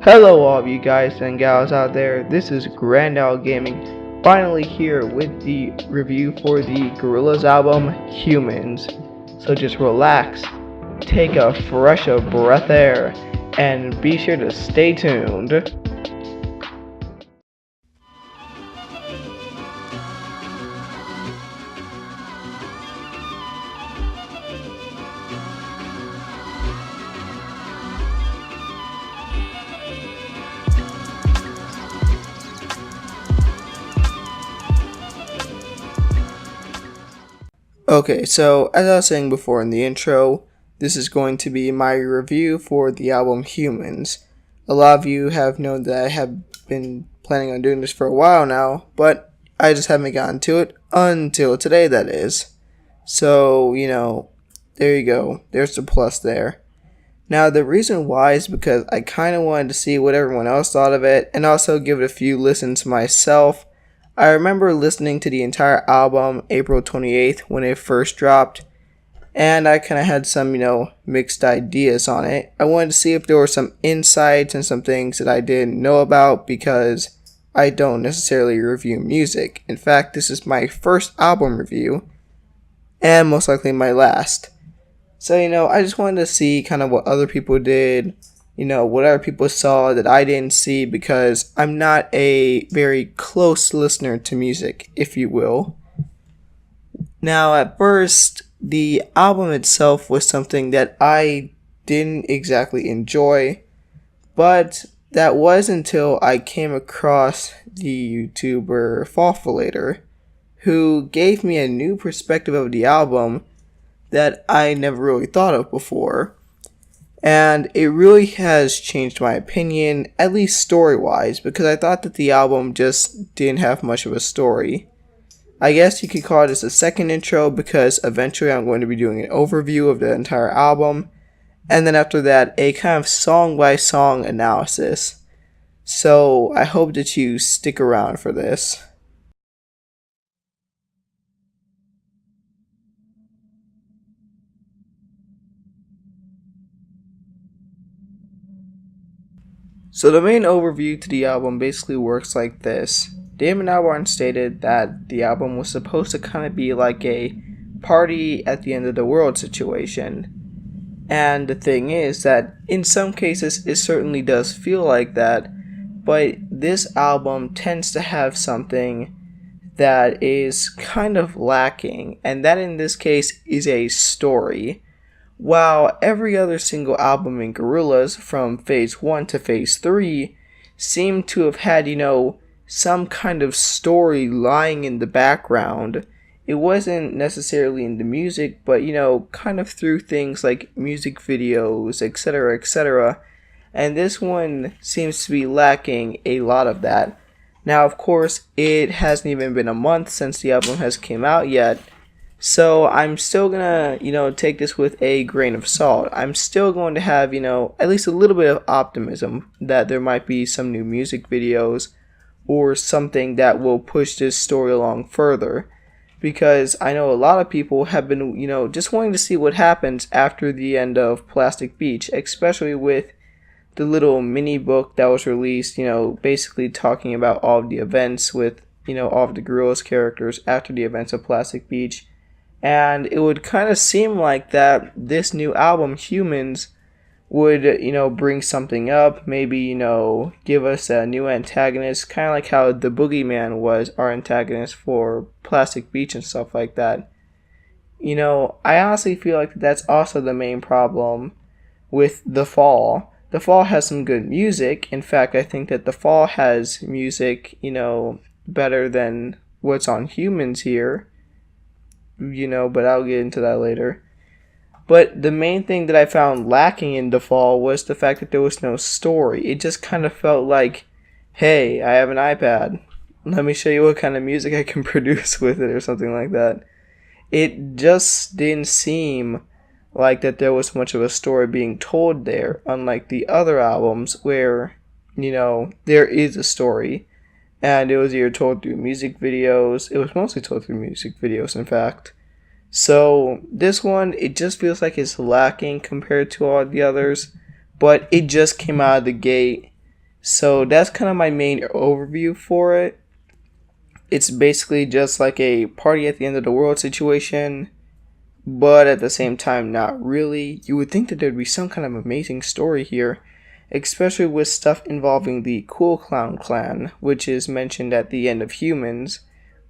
Hello all of you guys and gals out there, this is GrandOwlGaming, finally here with the review for the Gorillaz album, Humanz. So just relax, take a fresh breath air, and be sure to stay tuned. Okay, so as I was saying before in the intro, this is going to be my review for the album Humanz. A lot of you have known that I have been planning on doing this for a while now, but I just haven't gotten to it until today, that is. So, there you go. There's the plus there. Now, the reason why is because I kind of wanted to see what everyone else thought of it, and also give it a few listens myself. I remember listening to the entire album April 28th when it first dropped, and I kind of had some, mixed ideas on it. I wanted to see if there were some insights and some things that I didn't know about because I don't necessarily review music. In fact, this is my first album review, and most likely my last. So, I just wanted to see kind of what other people did, what other people saw that I didn't see, because I'm not a very close listener to music, if you will. Now, at first, the album itself was something that I didn't exactly enjoy, but that was until I came across the YouTuber Fawfulator, who gave me a new perspective of the album that I never really thought of before. And it really has changed my opinion, at least story-wise, because I thought that the album just didn't have much of a story. I guess you could call this a second intro because eventually I'm going to be doing an overview of the entire album, and then after that, a kind of song-by-song analysis. So I hope that you stick around for this. So the main overview to the album basically works like this. Damon Albarn stated that the album was supposed to kind of be like a party at the end of the world situation. And the thing is that in some cases it certainly does feel like that, but this album tends to have something that is kind of lacking, and that in this case is a story. While every other single album in Gorillaz from Phase 1 to Phase 3 seemed to have had, some kind of story lying in the background. It wasn't necessarily in the music, but, kind of through things like music videos, etc., etc. And this one seems to be lacking a lot of that. Now, of course, it hasn't even been a month since the album has came out yet. So I'm still gonna, take this with a grain of salt. I'm still going to have, at least a little bit of optimism that there might be some new music videos or something that will push this story along further. Because I know a lot of people have been, just wanting to see what happens after the end of Plastic Beach, especially with the little mini book that was released, basically talking about all of the events with, all of the Gorillaz characters after the events of Plastic Beach. And it would kind of seem like that this new album, Humanz, would, bring something up. Maybe, give us a new antagonist. Kind of like how the Boogeyman was our antagonist for Plastic Beach and stuff like that. I honestly feel like that's also the main problem with The Fall. The Fall has some good music. In fact, I think that The Fall has music, better than what's on Humanz here. But I'll get into that later. But the main thing that I found lacking in The Fall was the fact that there was no story. It just kind of felt like, hey, I have an iPad. Let me show you what kind of music I can produce with it or something like that. It just didn't seem like that there was much of a story being told there, unlike the other albums where, there is a story. And it was either told through music videos. It was mostly told through music videos, in fact. So this one, it just feels like it's lacking compared to all the others. But it just came out of the gate So that's kind of my main overview for it. It's basically just like a party at the end of the world situation, but at the same time, not really. You would think that there'd be some kind of amazing story here, especially with stuff involving the Cool Clown Clan, which is mentioned at the end of Humanz,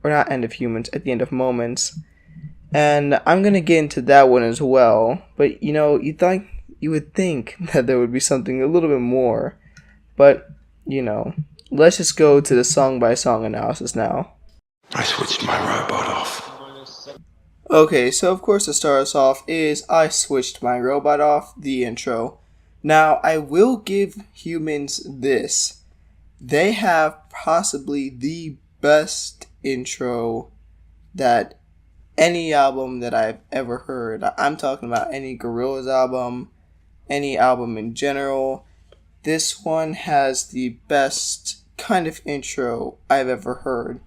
or not end of Humanz, at the end of Moments. And I'm gonna get into that one as well, but you would think that there would be something a little bit more, but let's just go to the song by song analysis now. I switched my robot off. Okay, so of course to start us off is I Switched My Robot Off, the intro. Now, I will give Humanz this. They have possibly the best intro that any album that I've ever heard. I'm talking about any Gorillaz album, any album in general. This one has the best kind of intro I've ever heard.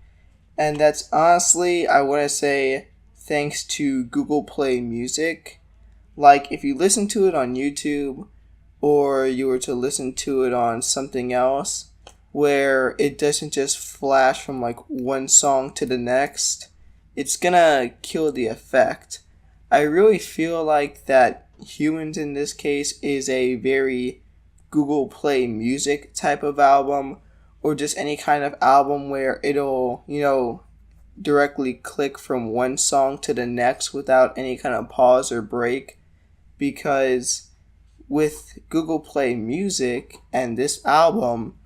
And that's honestly, I want to say, thanks to Google Play Music. Like, if you listen to it on YouTube, or you were to listen to it on something else, where it doesn't just flash from like one song to the next, it's gonna kill the effect. I really feel like that Humanz in this case is a very Google Play Music type of album, or just any kind of album where it'll, directly click from one song to the next without any kind of pause or break. Because with Google Play Music and this album,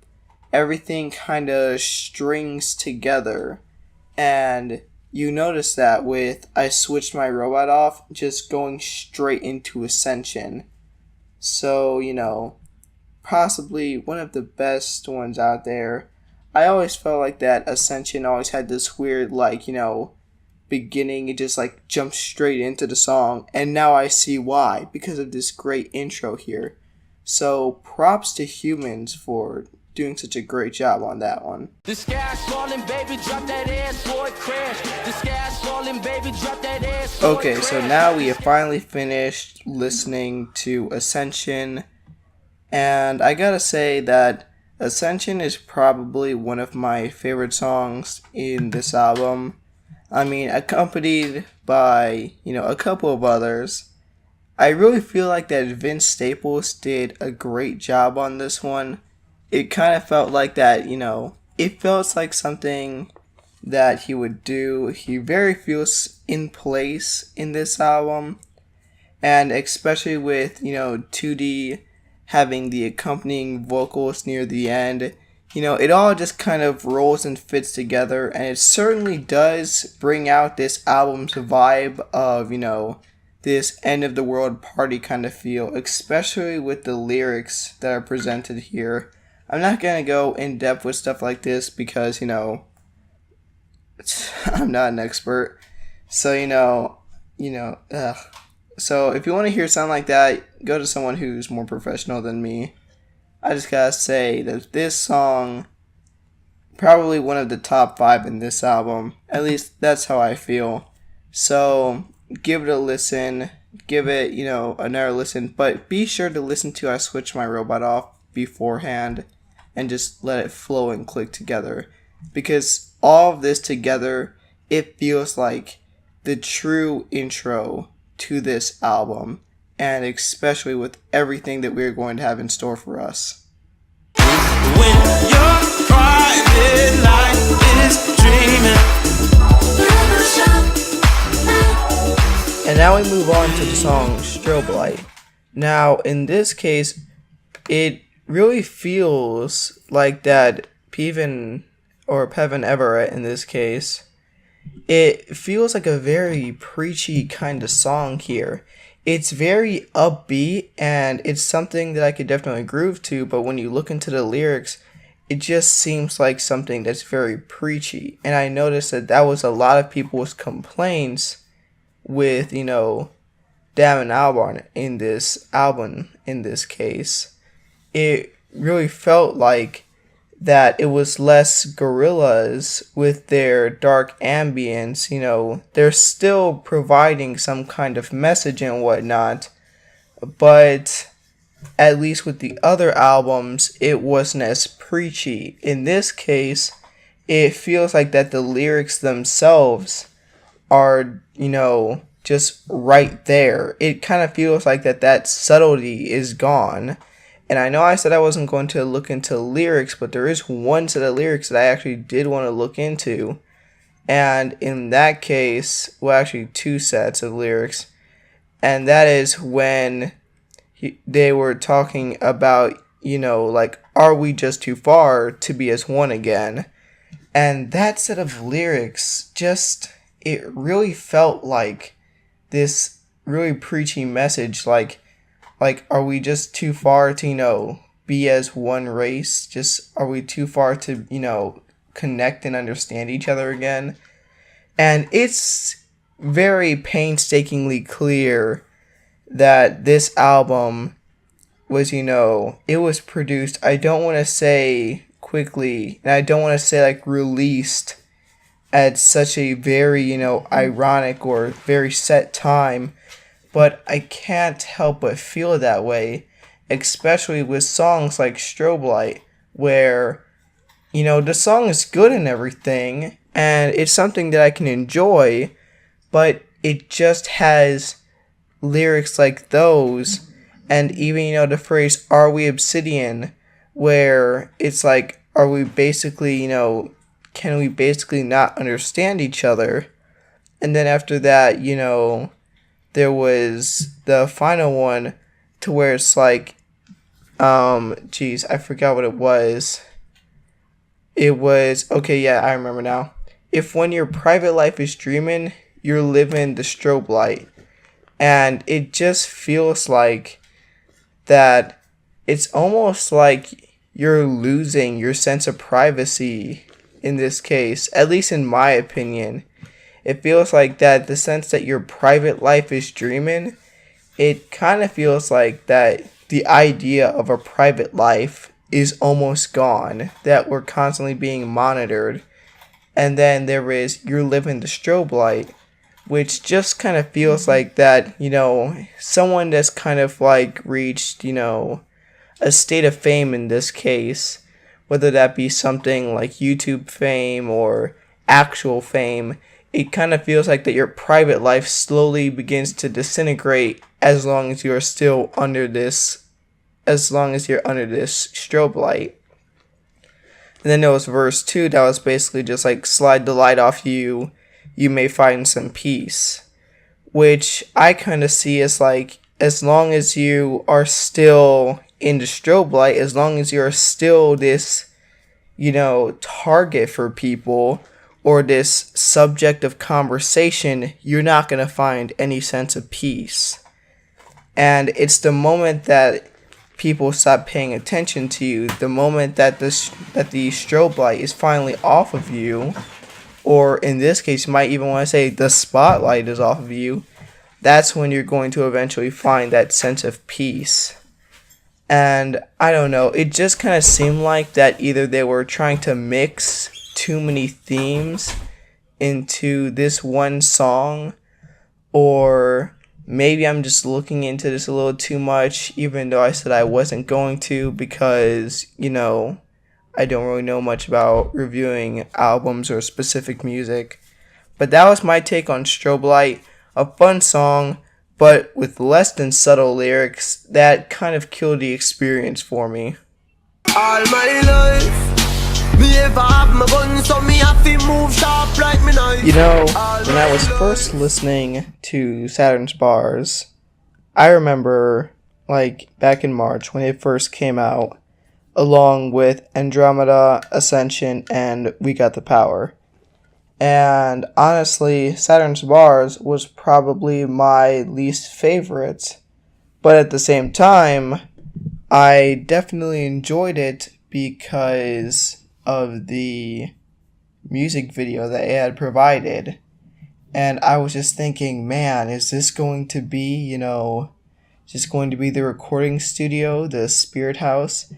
everything kind of strings together. And you notice that with I Switched My Robot Off, just going straight into Ascension. So, possibly one of the best ones out there. I always felt like that Ascension always had this weird, beginning. It just, jumps straight into the song. And now I see why, because of this great intro here. So, props to Humanz for doing such a great job on that one. The sky's falling, baby, drop that ass for it crash. The sky's falling, baby, drop that ass for Okay, so now we have finally finished listening to Ascension. And I gotta say that Ascension is probably one of my favorite songs in this album. I mean, accompanied by, a couple of others. I really feel like that Vince Staples did a great job on this one. It kind of felt like that, it felt like something that he would do. He very feels in place in this album. And especially with, 2D having the accompanying vocals near the end, it all just kind of rolls and fits together, and it certainly does bring out this album's vibe of, this end of the world party kind of feel, especially with the lyrics that are presented here. I'm not going to go in depth with stuff like this because, I'm not an expert. So, So if you want to hear something like that, go to someone who's more professional than me. I just gotta say that this song, probably one of the top 5 in this album. At least that's how I feel. So give it a listen. Give it, another listen. But be sure to listen to I Switched My Robot Off beforehand and just let it flow and click together. Because all of this together, it feels like the true intro to this album, and especially with everything that we're going to have in store for us. When your private life is dreaming. And now we move on to the song Strobe Light. Now, in this case, it really feels like that Pevin Everett in this case, it feels like a very preachy kind of song here. It's very upbeat, and it's something that I could definitely groove to, but when you look into the lyrics, it just seems like something that's very preachy. And I noticed that was a lot of people's complaints with, Damon Albarn in this album, in this case. It really felt like that it was less Gorillaz with their dark ambience. They're still providing some kind of message and whatnot, but at least with the other albums, it wasn't as preachy. In this case, it feels like that the lyrics themselves are, just right there. It kind of feels like that subtlety is gone. And I know I said I wasn't going to look into lyrics, but there is one set of lyrics that I actually did want to look into. And in that case, well, actually two sets of lyrics. And that is when they were talking about, like, are we just too far to be as one again? And that set of lyrics it really felt like this really preachy message, like, are we just too far to, be as one race? Just, are we too far to, connect and understand each other again? And it's very painstakingly clear that this album was, it was produced, I don't want to say quickly, and I don't want to say like released at such a very, ironic or very set time, but I can't help but feel that way, especially with songs like Strobe Light, where, the song is good and everything, and it's something that I can enjoy, but it just has lyrics like those, and even, the phrase, are we obsidian, where it's like, are we basically, can we basically not understand each other? And then after that, there was the final one to where it's like, I forgot what it was. It was, okay, yeah, I remember now. If when your private life is dreaming, you're living the strobe light. And it just feels like that it's almost like you're losing your sense of privacy in this case, at least in my opinion. It feels like that the sense that your private life is dreaming, it kind of feels like that the idea of a private life is almost gone, that we're constantly being monitored. And then there is you're living the strobe light, which just kind of feels like that, someone that's kind of like reached, a state of fame in this case, whether that be something like YouTube fame or actual fame, it kind of feels like that your private life slowly begins to disintegrate as long as you're still under this, strobe light. And then there was verse 2 that was basically just like, slide the light off you, you may find some peace. Which I kind of see as like, as long as you are still in the strobe light, as long as you're still this, target for people, or this subject of conversation, you're not going to find any sense of peace. And it's the moment that people stop paying attention to you, the moment that the strobe light is finally off of you, or in this case, you might even want to say the spotlight is off of you, that's when you're going to eventually find that sense of peace. And I don't know, it just kind of seemed like that either they were trying to mix too many themes into this one song, or maybe I'm just looking into this a little too much, even though I said I wasn't going to, because, I don't really know much about reviewing albums or specific music. But that was my take on Strobe Light, a fun song, but with less than subtle lyrics that kind of killed the experience for me. All my life, me ever have my gun, so me have to move sharp like me knife. When I was first listening to Saturn's Bars, I remember, like, back in March when it first came out, along with Andromeda, Ascension, and We Got the Power. And honestly, Saturn's Bars was probably my least favorite. But at the same time, I definitely enjoyed it because of the music video that it had provided. And I was just thinking, man, is this going to be, just going to be the recording studio, the Spirit House?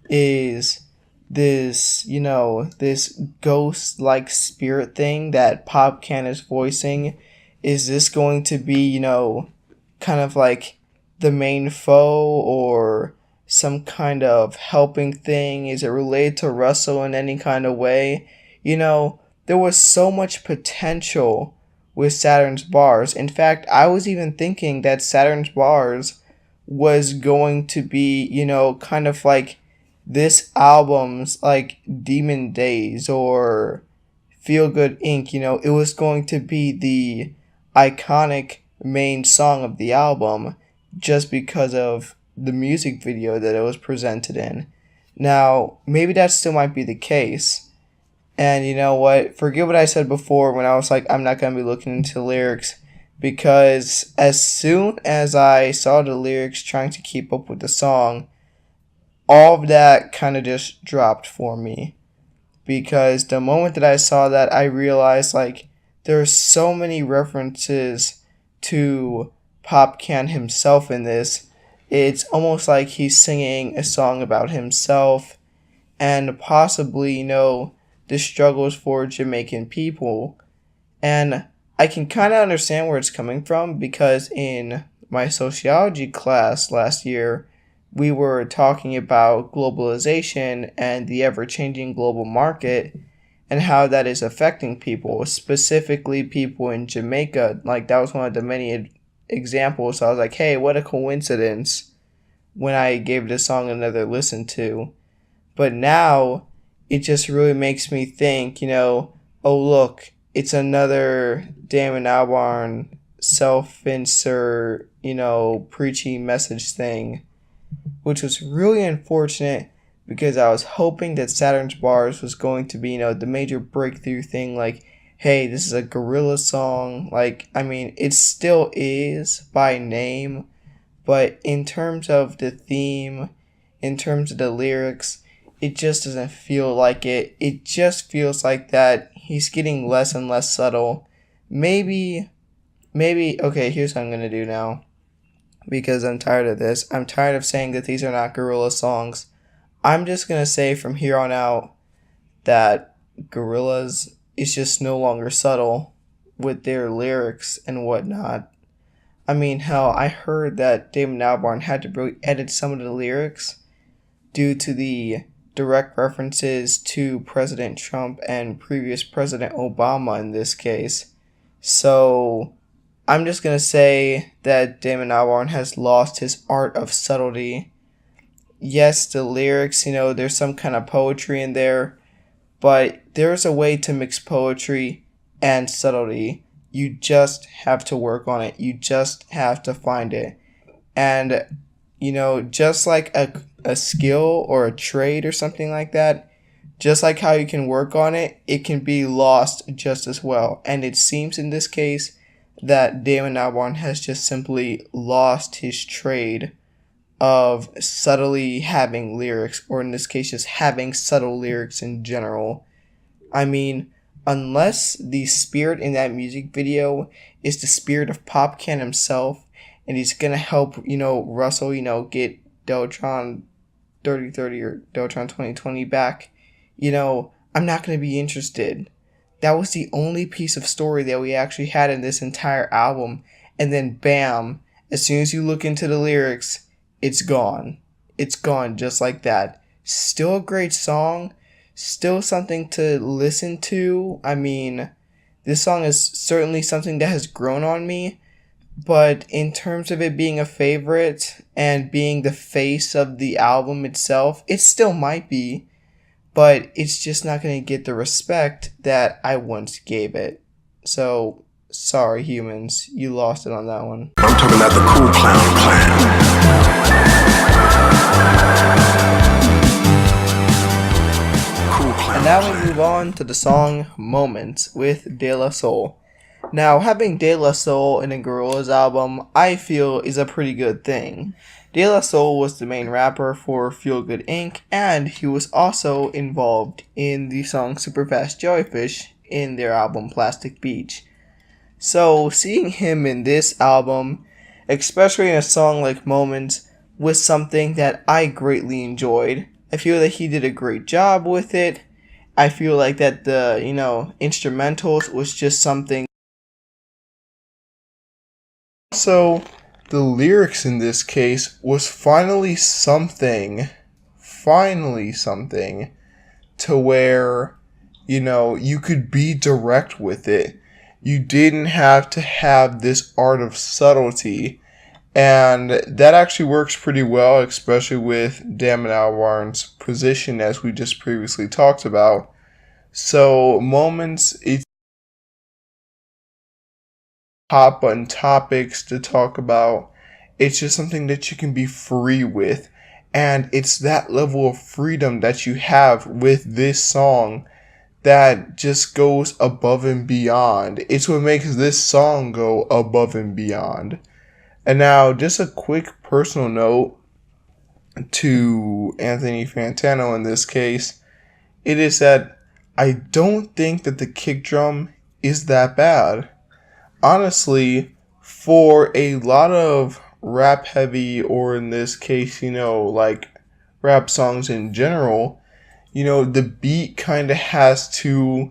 Is this, this ghost-like spirit thing that Popcan is voicing, is this going to be, kind of like the main foe or some kind of helping thing? Is it related to Russell in any kind of way? There was so much potential with Saturn's Bars. In fact, I was even thinking that Saturn's Bars was going to be, kind of like this album's like Demon Days or Feel Good Inc. It was going to be the iconic main song of the album just because of the music video that it was presented in. Now, maybe that still might be the case. And you know what? Forget what I said before when I was like, I'm not going to be looking into lyrics. Because as soon as I saw the lyrics trying to keep up with the song, all of that kind of just dropped for me. Because the moment that I saw that, I realized like there are so many references to Popcan himself in this. It's almost like he's singing a song about himself and possibly, the struggles for Jamaican people. And I can kind of understand where it's coming from because in my sociology class last year, we were talking about globalization and the ever-changing global market and how that is affecting people, specifically people in Jamaica. Like, that was one of the many examples. So I was like, hey, what a coincidence when I gave this song another listen to. But now it just really makes me think, oh, look, it's another Damon Albarn self-insert, preachy message thing, which was really unfortunate because I was hoping that Saturn's Bars was going to be, the major breakthrough thing, like, hey, this is a Gorillaz song. Like, I mean, it still is by name, but in terms of the theme, in terms of the lyrics, it just doesn't feel like it. It just feels like that he's getting less and less subtle. Maybe, okay, here's what I'm going to do now. Because I'm tired of this. I'm tired of saying that these are not Gorillaz songs. I'm just going to say from here on out that Gorillaz is just no longer subtle with their lyrics and whatnot. I mean, hell, I heard that Damon Albarn had to really edit some of the lyrics due to the direct references to President Trump and previous President Obama in this case. So I'm just going to say that Damon Albarn has lost his art of subtlety. Yes, the lyrics, there's some kind of poetry in there, but there's a way to mix poetry and subtlety. You just have to work on it. You just have to find it. And, just like a skill or a trade or something like that, just like how you can work on it, it can be lost just as well. And it seems in this case that Damon Albarn has just simply lost his trade of subtly having lyrics, or in this case, just having subtle lyrics in general. I mean, unless the spirit in that music video is the spirit of Popcan himself, and he's gonna help, Russell, get Deltron 3030 or Deltron 2020 back, I'm not gonna be interested. That was the only piece of story that we actually had in this entire album, and then bam, as soon as you look into the lyrics, it's gone. It's gone just like that. Still a great song, still something to listen to. I mean, this song is certainly something that has grown on me, but in terms of it being a favorite and being the face of the album itself, it still might be, but it's just not going to get the respect that I once gave it. So, sorry, Humanz, you lost it on that one. I'm talking about the Cool Clown Clan. And now we move on to the song Moments with De La Soul. Now, having De La Soul in a Gorillaz album, I feel is a pretty good thing. De La Soul was the main rapper for Feel Good Inc., and he was also involved in the song Superfast Jellyfish in their album Plastic Beach. So, seeing him in this album, especially in a song like Moments, was something that I greatly enjoyed. I feel that he did a great job with it. I feel like that the, instrumentals was just something. So, the lyrics in this case was finally something to where, you could be direct with it. You didn't have to have this art of subtlety. And that actually works pretty well, especially with Damon Albarn's position, as we just previously talked about. So, Moments, it's hot button topics to talk about. It's just something that you can be free with. And it's that level of freedom that you have with this song that just goes above and beyond. It's what makes this song go above and beyond. And now, just a quick personal note to Anthony Fantano in this case. It is that I don't think that the kick drum is that bad. Honestly, for a lot of rap heavy, or in this case, like rap songs in general, the beat kind of has to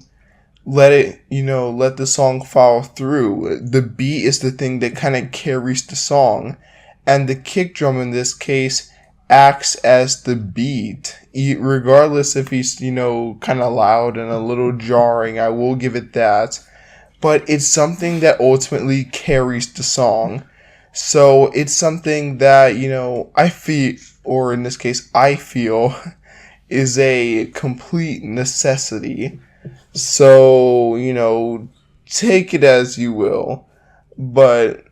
let the song follow through. The beat is the thing that kind of carries the song. And the kick drum in this case acts as the beat. Regardless if he's, kind of loud and a little jarring, I will give it that. But it's something that ultimately carries the song. So it's something that, I feel, or in this case, I feel, is a complete necessity. So, take it as you will. But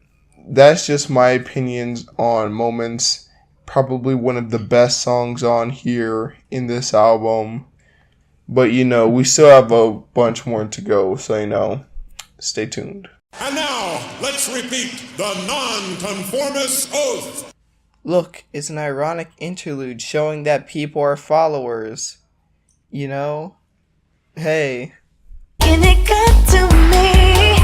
that's just my opinions on Moments. Probably one of the best songs on here in this album. But, we still have a bunch more to go. So, stay tuned. And now, let's repeat the nonconformist oath. Look, it's an ironic interlude showing that people are followers. Hey. Can it come to me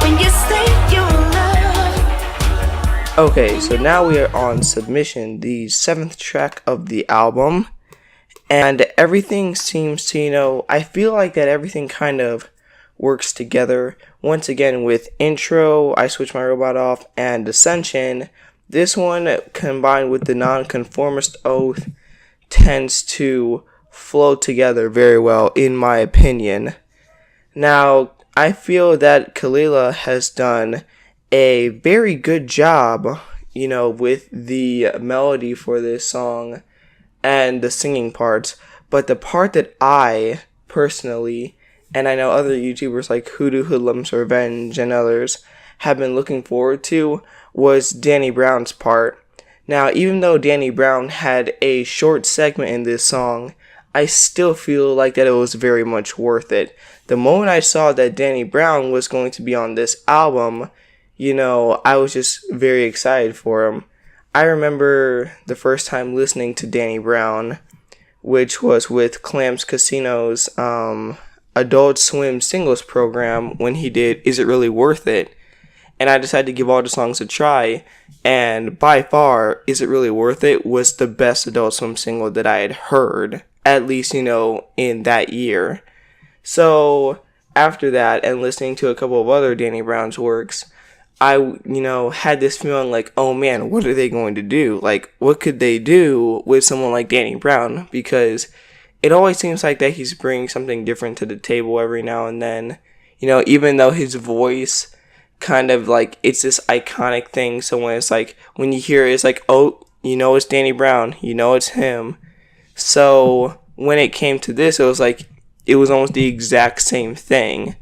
when you say you love? Okay, so now we are on Submission, the 7th track of the album. And everything seems to, I feel like that everything kind of works together. Once again, with Intro, I Switch My Robot Off, and Ascension, this one combined with the Nonconformist Oath tends to flow together very well, in my opinion. Now, I feel that Gorillaz has done a very good job, with the melody for this song and the singing parts. But the part that I personally, and I know other YouTubers like Hoodoo Hoodlums Revenge and others, have been looking forward to, was Danny Brown's part. Now, even though Danny Brown had a short segment in this song, I still feel like that it was very much worth it. The moment I saw that Danny Brown was going to be on this album, I was just very excited for him. I remember the first time listening to Danny Brown, which was with Clams Casino's Adult Swim singles program, when he did Is It Really Worth It? And I decided to give all the songs a try, and by far, Is It Really Worth It was the best Adult Swim single that I had heard, at least, in that year. So, after that, and listening to a couple of other Danny Brown's works, I, had this feeling like, oh man, what are they going to do? Like, what could they do with someone like Danny Brown? Because it always seems like that he's bringing something different to the table every now and then. Even though his voice kind of like, it's this iconic thing. So when it's like, when you hear it, it's like, oh, it's Danny Brown. It's him. So when it came to this, it was like, it was almost the exact same thing.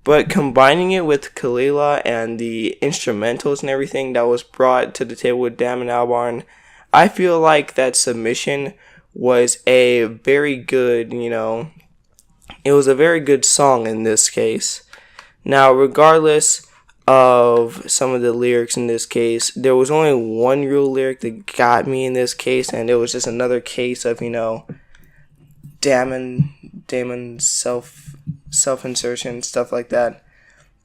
But combining it with Gorillaz and the instrumentals and everything that was brought to the table with Damon Albarn, I feel like that Submission was a very good, it was a very good song in this case. Now, regardless of some of the lyrics in this case, there was only one real lyric that got me in this case, and it was just another case of, Damon's self-insertion, stuff like that.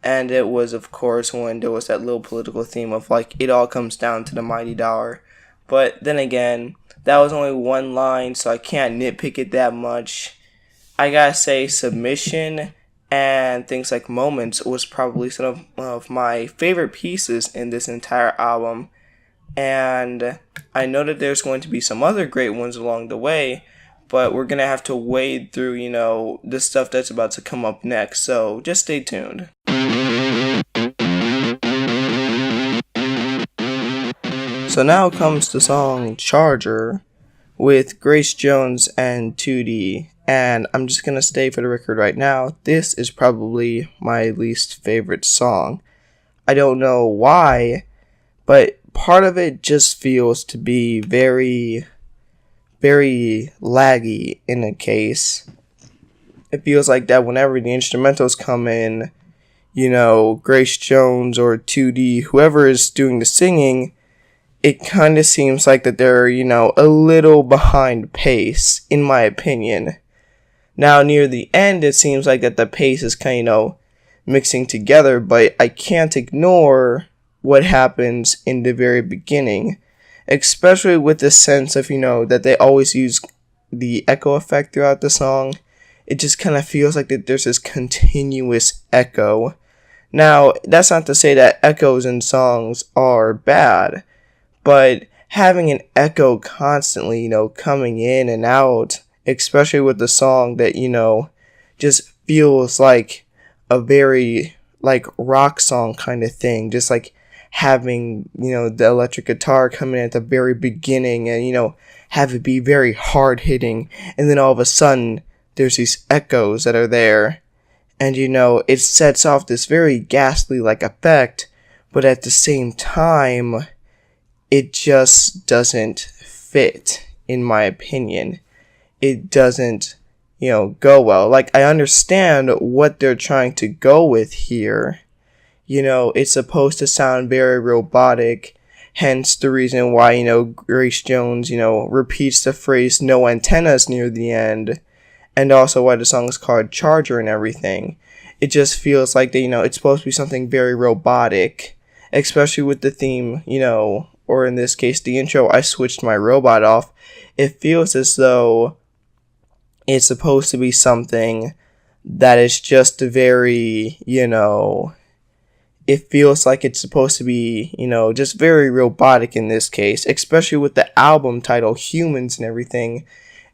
And it was, of course, when there was that little political theme of, like, it all comes down to the mighty dollar. But then again, that was only one line, so I can't nitpick it that much. I gotta say, Submission and things like Moments was probably some of my favorite pieces in this entire album. And I know that there's going to be some other great ones along the way, but we're going to have to wade through, the stuff that's about to come up next. So just stay tuned. So now comes the song Charger with Grace Jones and 2D. And I'm just going to stay for the record right now, this is probably my least favorite song. I don't know why, but part of it just feels to be very, very laggy in a case. It feels like that whenever the instrumentals come in, Grace Jones or 2D, whoever is doing the singing, it kind of seems like that they're, a little behind pace, in my opinion. Now, near the end, it seems like that the pace is kind of, mixing together, but I can't ignore what happens in the very beginning, especially with the sense of, that they always use the echo effect throughout the song. It just kind of feels like that there's this continuous echo. Now, that's not to say that echoes in songs are bad, but having an echo constantly, coming in and out, especially with the song that, just feels like a very, rock song kind of thing. Just, having, the electric guitar come in at the very beginning and, have it be very hard-hitting. And then all of a sudden, there's these echoes that are there. And, it sets off this very ghastly, effect. But at the same time, it just doesn't fit, in my opinion. It doesn't, go well. I understand what they're trying to go with here. It's supposed to sound very robotic, hence the reason why, Grace Jones, repeats the phrase no antennas near the end, and also why the song is called Charger and everything. It just feels like that, it's supposed to be something very robotic, especially with the theme, or in this case, the intro, I switched my robot off. It feels as though it's supposed to be something that is just very, it feels like it's supposed to be, just very robotic in this case, especially with the album title, Humanz and everything.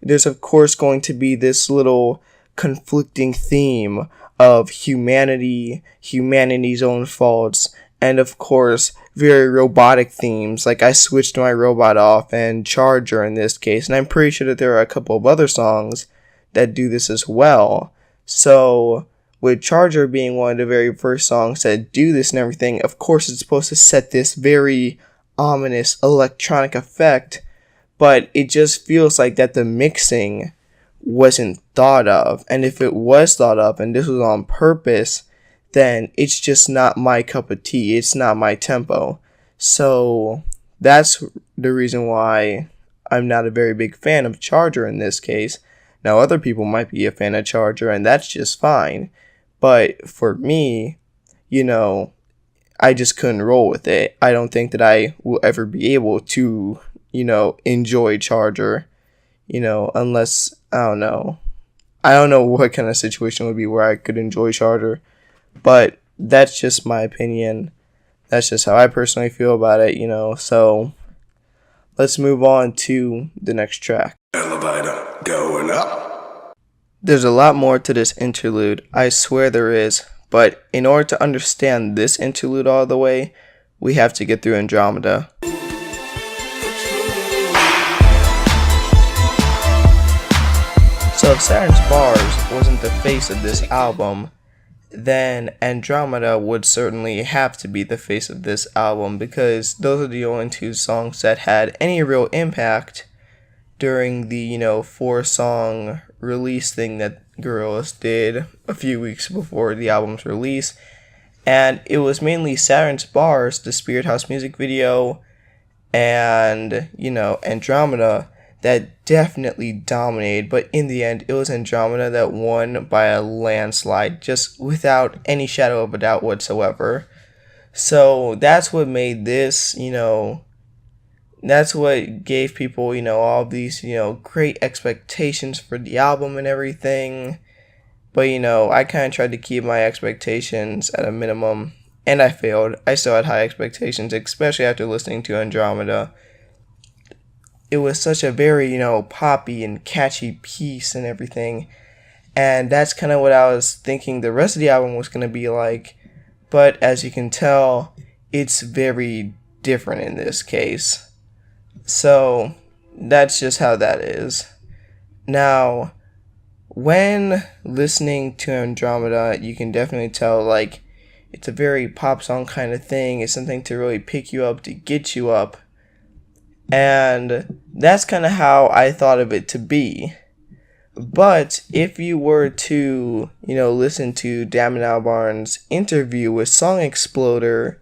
There's, of course, going to be this little conflicting theme of humanity, humanity's own faults, and, of course, very robotic themes, like I switched my robot off and Charger in this case. And I'm pretty sure that there are a couple of other songs that do this as well. So, with Charger being one of the very first songs that do this and everything, of course it's supposed to set this very ominous electronic effect, but it just feels like that the mixing wasn't thought of. And if it was thought of, and this was on purpose, then it's just not my cup of tea. It's not my tempo. So that's the reason why I'm not a very big fan of Charger in this case. Now, other people might be a fan of Charger, and that's just fine. But for me, I just couldn't roll with it. I don't think that I will ever be able to, enjoy Charger, unless, I don't know. I don't know what kind of situation would be where I could enjoy Charger. But that's just my opinion. That's just how I personally feel about it, So let's move on to the next track. Elevator going up. There's a lot more to this interlude, I swear there is, but in order to understand this interlude all the way, we have to get through Andromeda. So if Saturn's Bars wasn't the face of this album, then Andromeda would certainly have to be the face of this album, because those are the only two songs that had any real impact during the, 4-song release thing that Gorillaz did a few weeks before the album's release. And it was mainly Saturn's Bars, the Spirit House music video, and, Andromeda that definitely dominated. But in the end, it was Andromeda that won by a landslide, just without any shadow of a doubt whatsoever. So that's what made this, that's what gave people, all these, great expectations for the album and everything. But, I kind of tried to keep my expectations at a minimum, and I failed. I still had high expectations, especially after listening to Andromeda. It was such a very, poppy and catchy piece and everything. And that's kind of what I was thinking the rest of the album was going to be like. But as you can tell, it's very different in this case. So that's just how that is. Now, when listening to Andromeda, you can definitely tell, like, it's a very pop song kind of thing. It's something to really pick you up, to get you up. And that's kind of how I thought of it to be. But if you were to, listen to Damon Albarn's interview with Song Exploder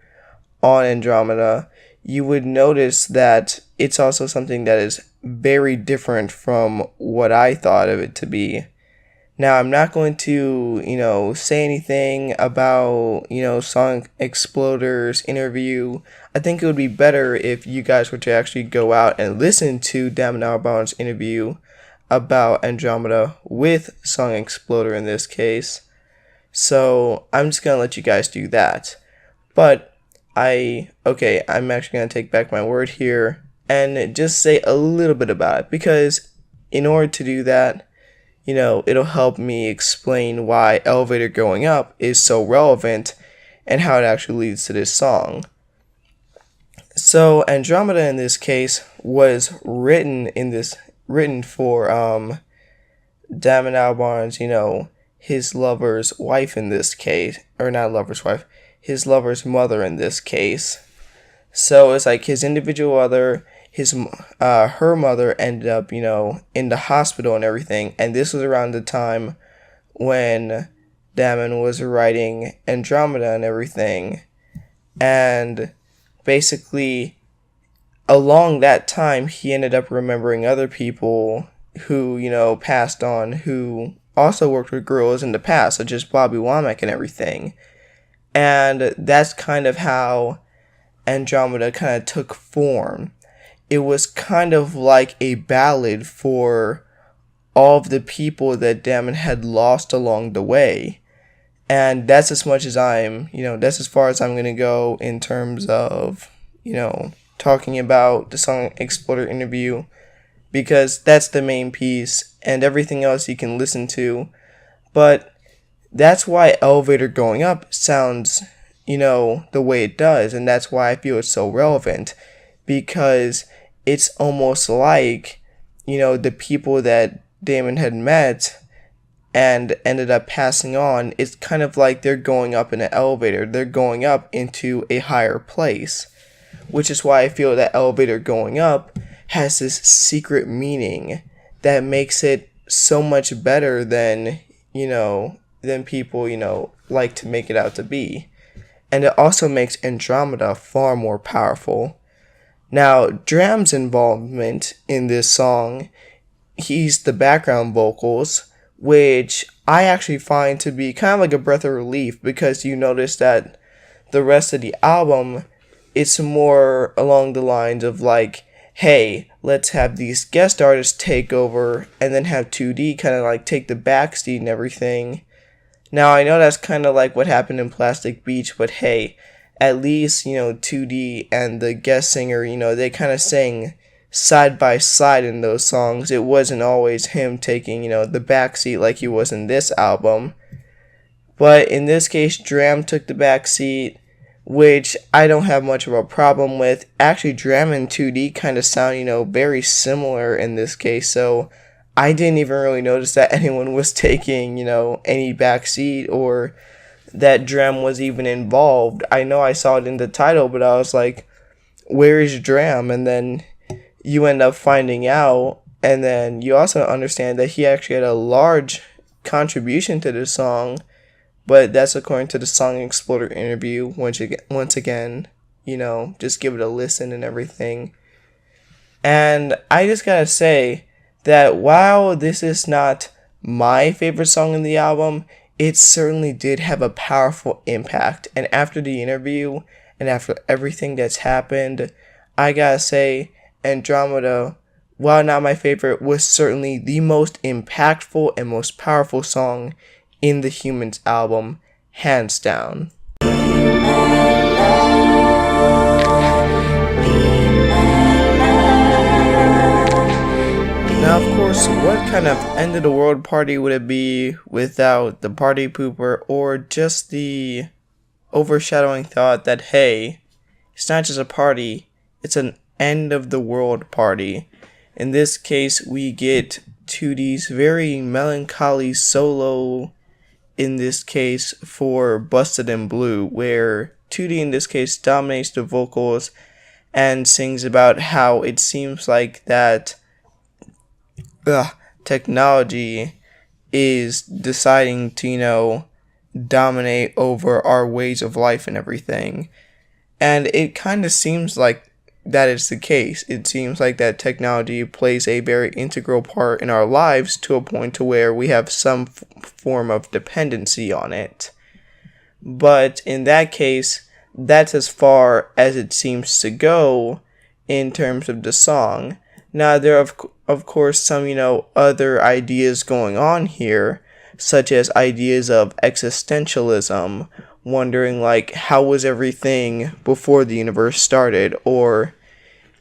on Andromeda, you would notice that it's also something that is very different from what I thought of it to be. Now, I'm not going to, say anything about, Song Exploder's interview. I think it would be better if you guys were to actually go out and listen to Damon Albarn's interview about Andromeda with Song Exploder in this case. So, I'm just going to let you guys do that. But, I'm actually going to take back my word here and just say a little bit about it. Because in order to do that, it'll help me explain why Elevator Going Up is so relevant and how it actually leads to this song. So Andromeda in this case was written for Damon Albarn's, his lover's wife in this case, or not lover's wife, his lover's mother in this case. So it's like his individual mother, her mother ended up, in the hospital and everything. And this was around the time when Damon was writing Andromeda and everything. And basically, along that time, he ended up remembering other people who, passed on, who also worked with Gorillaz in the past, such as Bobby Womack and everything. And that's kind of how Andromeda kind of took form. It was kind of like a ballad for all of the people that Damon had lost along the way. And that's as much as that's as far as I'm going to go in terms of, talking about the Song Exploder interview. Because that's the main piece, and everything else you can listen to. But that's why Elevator Going Up sounds, the way it does. And that's why I feel it's so relevant. Because it's almost like, the people that Damon had met and ended up passing on, it's kind of like they're going up in an elevator. They're going up into a higher place. Which is why I feel that Elevator Going Up has this secret meaning that makes it so much better than, than people, like to make it out to be. And it also makes Andromeda far more powerful. Now, Dram's involvement in this song, he's the background vocals, which I actually find to be kind of like a breath of relief, because you notice that the rest of the album, it's more along the lines of like, hey, let's have these guest artists take over, and then have 2D kind of like take the backseat and everything. Now, I know that's kind of like what happened in Plastic Beach, but hey, at least, 2D and the guest singer, they kind of sang side by side in those songs. It wasn't always him taking, the backseat like he was in this album. But in this case, Dram took the backseat, which I don't have much of a problem with. Actually, Dram and 2D kind of sound, very similar in this case, so I didn't even really notice that anyone was taking, any backseat or that Dram was even involved. I know I saw it in the title, but I was like, where is Dram? And then you end up finding out, and then you also understand that he actually had a large contribution to this song, but that's according to the Song Exploder interview. Once again, just give it a listen and everything. And I just gotta say that while this is not my favorite song in the album, it certainly did have a powerful impact. And after the interview, and after everything that's happened, I gotta say, Andromeda, while not my favorite, was certainly the most impactful and most powerful song in the Humanz album, hands down. Now, of course, what kind of end of the world party would it be without the party pooper, or just the overshadowing thought that, hey, it's not just a party, it's an end of the world party. In this case, we get 2D's very melancholy solo, in this case, for Busted in Blue, where 2D in this case dominates the vocals and sings about how it seems like that technology is deciding to, dominate over our ways of life and everything. And it kind of seems like that is the case. It seems like that technology plays a very integral part in our lives to a point to where we have some form of dependency on it. But in that case, that's as far as it seems to go in terms of the song. Now, there are, of course, some, other ideas going on here, such as ideas of existentialism, wondering, like, how was everything before the universe started? Or,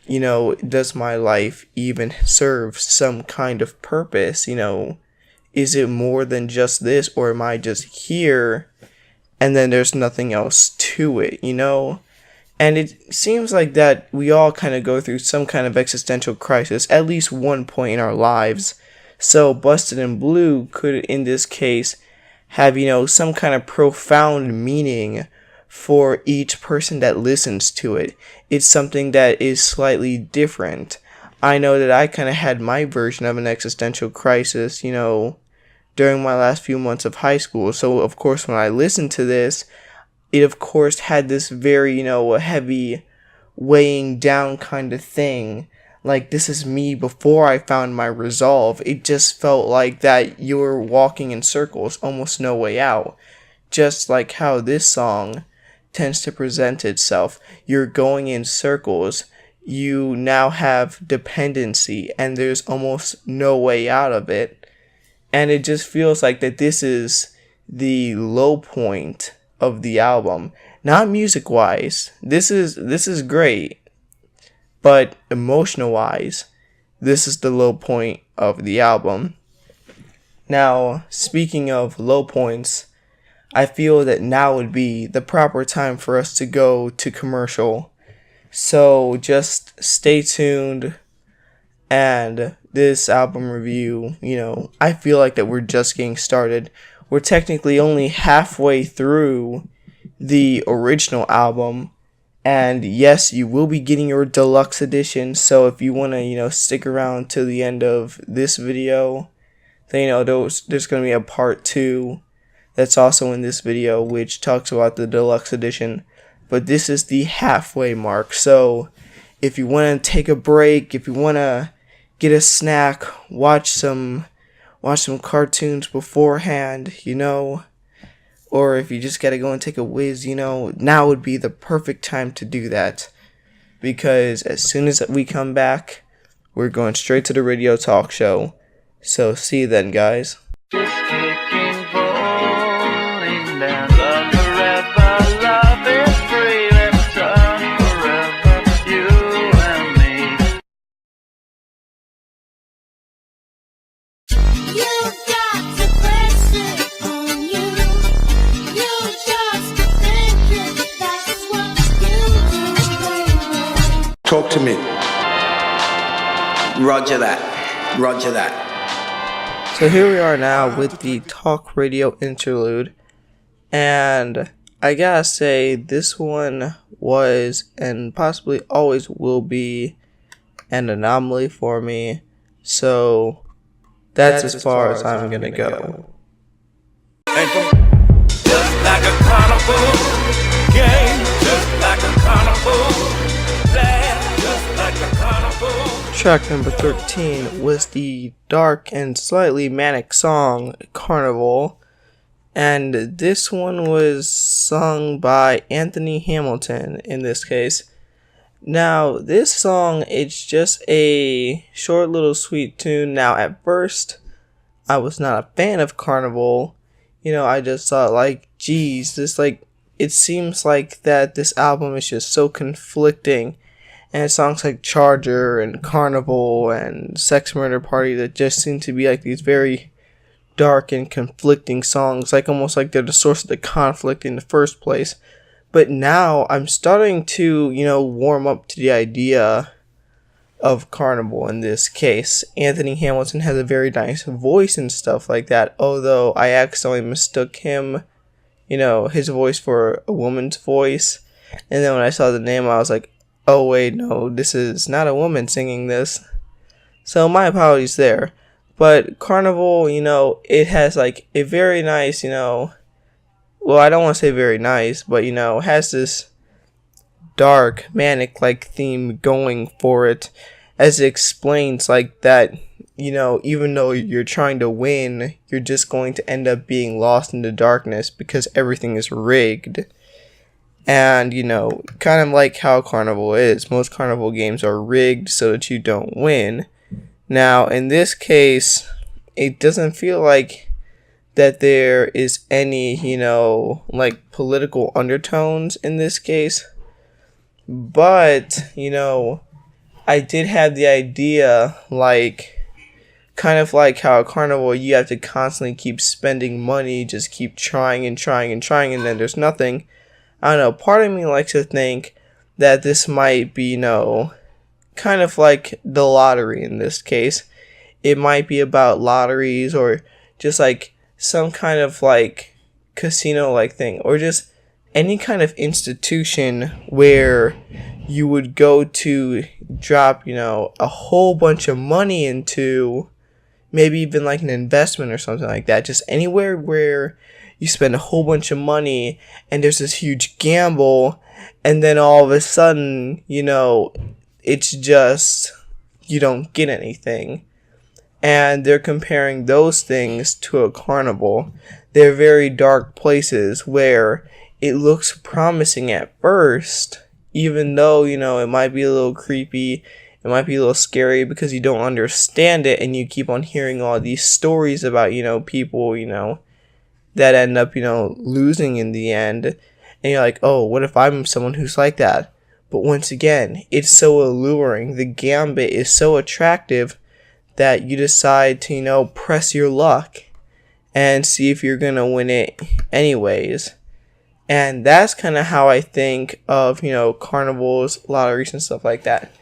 does my life even serve some kind of purpose? Is it more than just this, or am I just here, and then there's nothing else to it, And it seems like that we all kind of go through some kind of existential crisis at least one point in our lives. So Busted in Blue could, in this case, have, some kind of profound meaning for each person that listens to it. It's something that is slightly different. I know that I kind of had my version of an existential crisis, during my last few months of high school. So, of course, when I listened to this, it, of course, had this very, heavy, weighing down kind of thing. Like, this is me before I found my resolve. It just felt like that you were walking in circles, almost no way out. Just like how this song tends to present itself. You're going in circles. You now have dependency, and there's almost no way out of it. And it just feels like that this is the low point of the album. Not music wise, this is great, but emotional wise, this is the low point of the album. Now, speaking of low points, I feel that now would be the proper time for us to go to commercial. So just stay tuned, and this album review, I feel like that we're just getting started. We're technically only halfway through the original album, and yes, you will be getting your deluxe edition. So if you want to, stick around to the end of this video, then there's going to be a part 2 that's also in this video, which talks about the deluxe edition. But this is the halfway mark. So if you want to take a break, if you want to get a snack, watch some cartoons beforehand, or if you just gotta go and take a whiz, now would be the perfect time to do that. Because as soon as we come back, we're going straight to the radio talk show. So see you then, guys. Talk to me. Roger that. So here we are now with the talk radio interlude, and I gotta say this one was and possibly always will be an anomaly for me. So that's as far as I'm gonna go. Just like a carnival game, just like a carnival. Track number 13 was the dark and slightly manic song Carnival, and this one was sung by Anthony Hamilton in this case. Now, this song, it's just a short little sweet tune. Now, at first, I was not a fan of Carnival. I just thought, like, geez, this, like, it seems like that this album is just so conflicting, and songs like Charger and Carnival and Sex Murder Party that just seem to be like these very dark and conflicting songs, like almost like they're the source of the conflict in the first place. But now I'm starting to, warm up to the idea of Carnival in this case. Anthony Hamilton has a very nice voice and stuff like that, although I accidentally mistook him, his voice for a woman's voice. And then when I saw the name, I was like, oh wait, no, this is not a woman singing this. So my apologies there. But Carnival, it has like a very nice, well, I don't want to say very nice, but has this dark, manic like theme going for it, as it explains like that, even though you're trying to win, you're just going to end up being lost in the darkness because everything is rigged. And, kind of like how Carnival is. Most Carnival games are rigged so that you don't win. Now, in this case, it doesn't feel like that there is any, like political undertones in this case. But, I did have the idea, like, kind of like how Carnival, you have to constantly keep spending money, just keep trying and trying and trying, and then there's nothing. I don't know, part of me likes to think that this might be, kind of like the lottery in this case. It might be about lotteries or just like some kind of like casino like thing, or just any kind of institution where you would go to drop, a whole bunch of money into, maybe even like an investment or something like that. Just anywhere where you spend a whole bunch of money and there's this huge gamble, and then all of a sudden, it's just, you don't get anything. And they're comparing those things to a carnival. They're very dark places where it looks promising at first, even though, it might be a little creepy, it might be a little scary because you don't understand it, and you keep on hearing all these stories about, people, that end up, losing in the end. And you're like, oh, what if I'm someone who's like that? But once again, it's so alluring. The gambit is so attractive that you decide to, press your luck and see if you're going to win it anyways. And that's kind of how I think of, carnivals, lotteries, and stuff like that.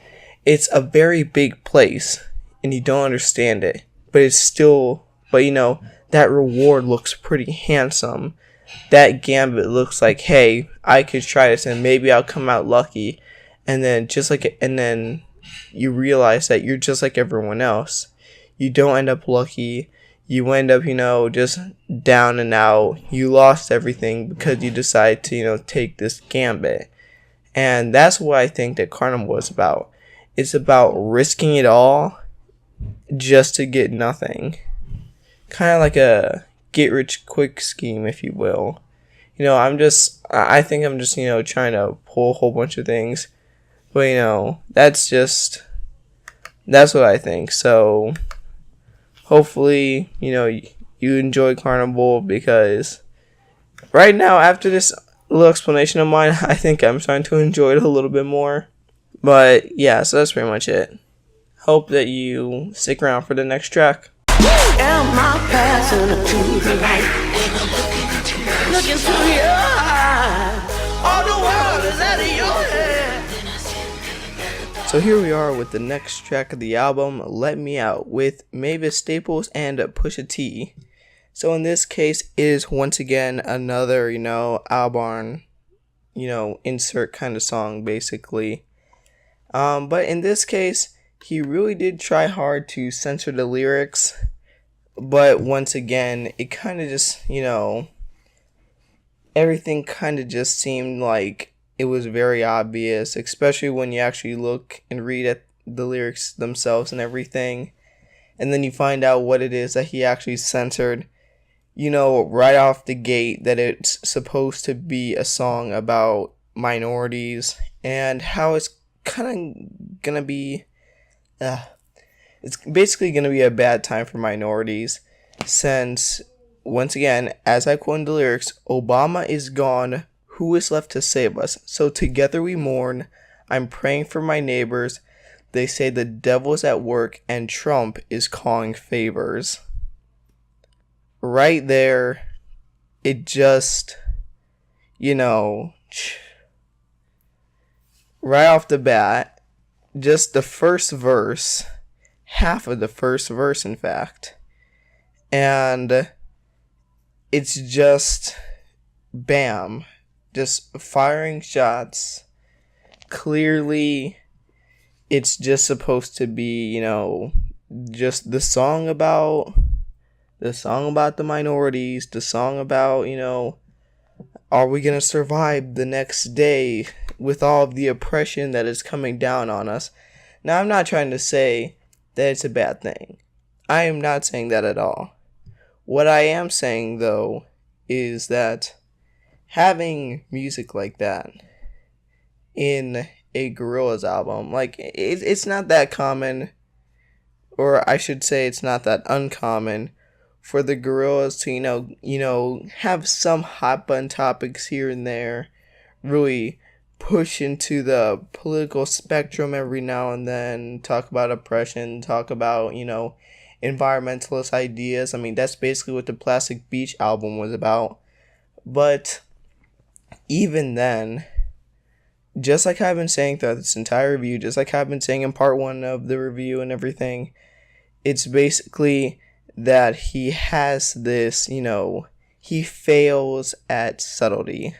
It's a very big place, and you don't understand it. But it's still, that reward looks pretty handsome. That gambit looks like, hey, I could try this and maybe I'll come out lucky. And then you realize that you're just like everyone else. You don't end up lucky. You end up, just down and out. You lost everything because you decide to, take this gambit. And that's what I think that Carnival is about. It's about risking it all just to get nothing. Kind of like a get-rich-quick scheme, if you will. I think I'm just, trying to pull a whole bunch of things. But, that's what I think. So, hopefully, you enjoy Carnival, because right now, after this little explanation of mine, I think I'm starting to enjoy it a little bit more. But, yeah, so that's pretty much it. Hope that you stick around for the next track. Am I passing through the light? Look into your eyes. All the world is out of your head. So here we are with the next track of the album, Let Me Out, with Mavis Staples and Pusha T. So in this case, it is once again another, Albarn, insert kind of song, basically. But in this case, he really did try hard to censor the lyrics. But once again, it kind of just, everything kind of just seemed like it was very obvious, especially when you actually look and read at the lyrics themselves and everything. And then you find out what it is that he actually censored, right off the gate, that it's supposed to be a song about minorities and how it's kind of gonna be, it's basically gonna be a bad time for minorities, since once again, as I quote in the lyrics, Obama is gone, who is left to save us? So together we mourn, I'm praying for my neighbors. They say the devil's at work and Trump is calling favors. Right there, it just, right off the bat, just the first verse, half of the first verse, in fact, and it's just, bam, just firing shots. Clearly, it's just supposed to be, just the song about the minorities, the song about, are we going to survive the next day with all of the oppression that is coming down on us? Now, I'm not trying to say that it's a bad thing. I am not saying that at all. What I am saying, though, is that having music like that in a Gorillaz album, it's not that common, or I should say it's not that uncommon for the Gorillaz to, have some hot button topics here and there, really push into the political spectrum every now and then, talk about oppression, talk about, environmentalist ideas. I mean, that's basically what the Plastic Beach album was about. But even then, just like I've been saying throughout this entire review, just like I've been saying in part 1 of the review and everything, it's basically that he has this, he fails at subtlety.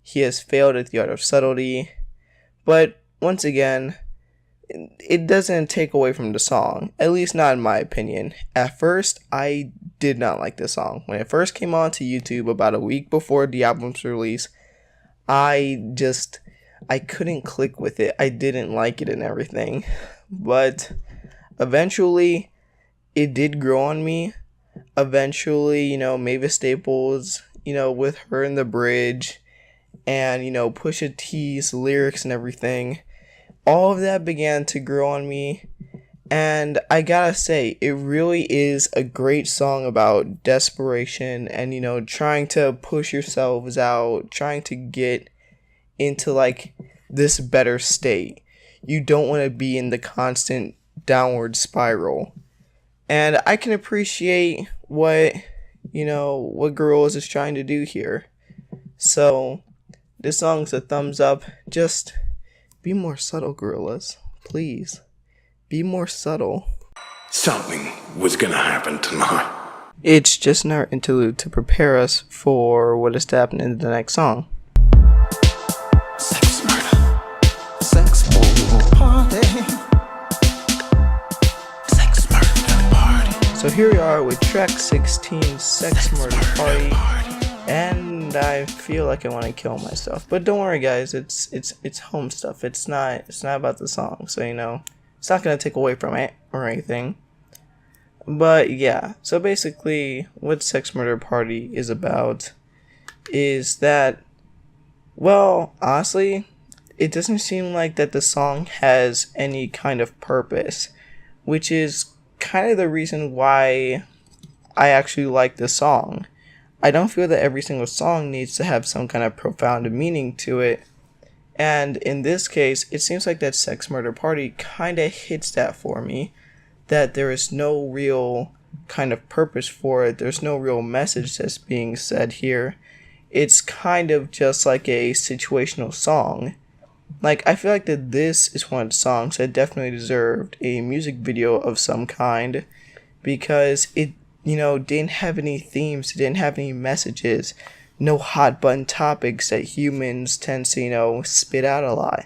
He has failed at the art of subtlety. But once again, it doesn't take away from the song, at least not in my opinion. At first, I did not like this song. When it first came onto YouTube about a week before the album's release, I couldn't click with it. I didn't like it and everything. But eventually, it did grow on me. Eventually, Mavis Staples, with her in the bridge, and, Pusha T's lyrics and everything, all of that began to grow on me. And I gotta say, it really is a great song about desperation and, trying to push yourselves out, trying to get into, this better state. You don't want to be in the constant downward spiral. And I can appreciate what Gorillaz is trying to do here. So, this song's a thumbs up. Just be more subtle, Gorillaz. Please. Be more subtle. Something was gonna happen tonight. It's just an interlude to prepare us for what is to happen in the next song. Sex murder. Sex party. Sex murder party. So here we are with track 16, Sex Murder Party. And I feel like I want to kill myself. But don't worry, guys, it's home stuff. It's not about the song. So, it's not going to take away from it or anything. But yeah, so basically what Sex Murder Party is about is that, well, honestly, it doesn't seem like that the song has any kind of purpose, which is kind of the reason why I actually like the song. I don't feel that every single song needs to have some kind of profound meaning to it. And in this case, it seems like that Sex Murder Party kind of hits that for me. That there is no real kind of purpose for it. There's no real message that's being said here. It's kind of just like a situational song. I feel like that this is one of the songs that definitely deserved a music video of some kind. Because it, didn't have any themes. It didn't have any messages. No hot button topics that humans tend to, spit out a lot.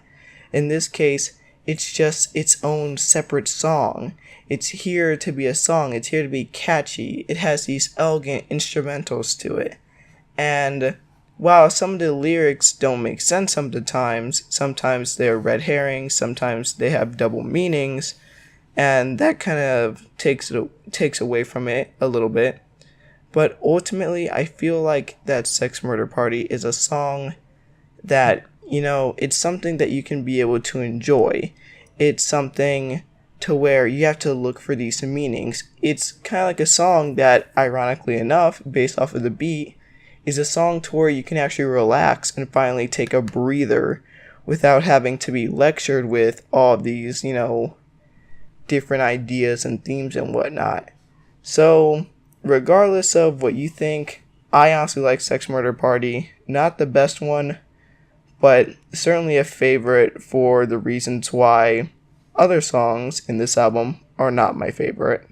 In this case, it's just its own separate song. It's here to be a song. It's here to be catchy. It has these elegant instrumentals to it. And while some of the lyrics don't make sense sometimes they're red herrings, sometimes they have double meanings, and that kind of takes away from it a little bit. But ultimately, I feel like that Sex Murder Party is a song that, it's something that you can be able to enjoy. It's something to where you have to look for these meanings. It's kind of like a song that, ironically enough, based off of the beat, is a song to where you can actually relax and finally take a breather without having to be lectured with all these, different ideas and themes and whatnot. So, regardless of what you think, I honestly like Sex Murder Party. Not the best one, but certainly a favorite for the reasons why other songs in this album are not my favorite.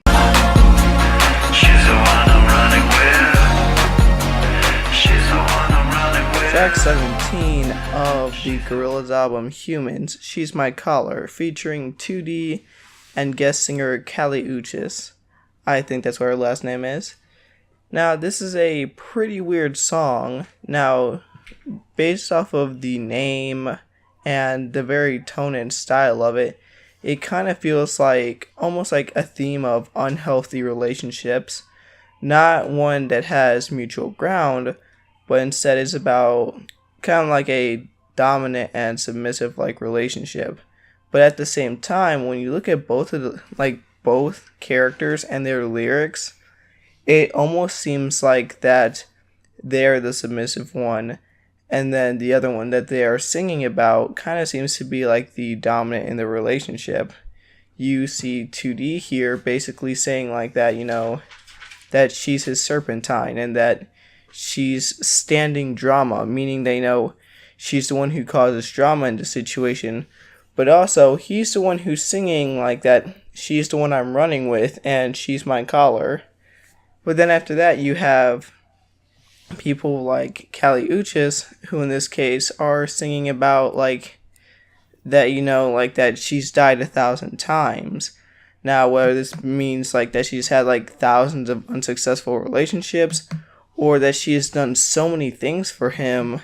Track 17 of the Gorillaz album Humanz, She's My Collar, featuring 2D and guest singer Kali Uchis. I think that's what her last name is. Now, this is a pretty weird song. Now, based off of the name and the very tone and style of it, it kind of feels like almost like a theme of unhealthy relationships. Not one that has mutual ground, but instead is about kind of like a dominant and submissive like relationship. But at the same time, when you look at both characters and their lyrics, it almost seems like that they're the submissive one, and then the other one that they are singing about kind of seems to be like the dominant in the relationship. You see 2D here basically saying like that, that she's his serpentine and that she's standing drama, meaning they know she's the one who causes drama in the situation, but also he's the one who's singing like that she's the one I'm running with and she's my collar. But then after that you have people like Kali Uchis, who in this case are singing about like that, like that she's died 1,000 times. Now, whether this means like that she's had like thousands of unsuccessful relationships or that she has done so many things for him,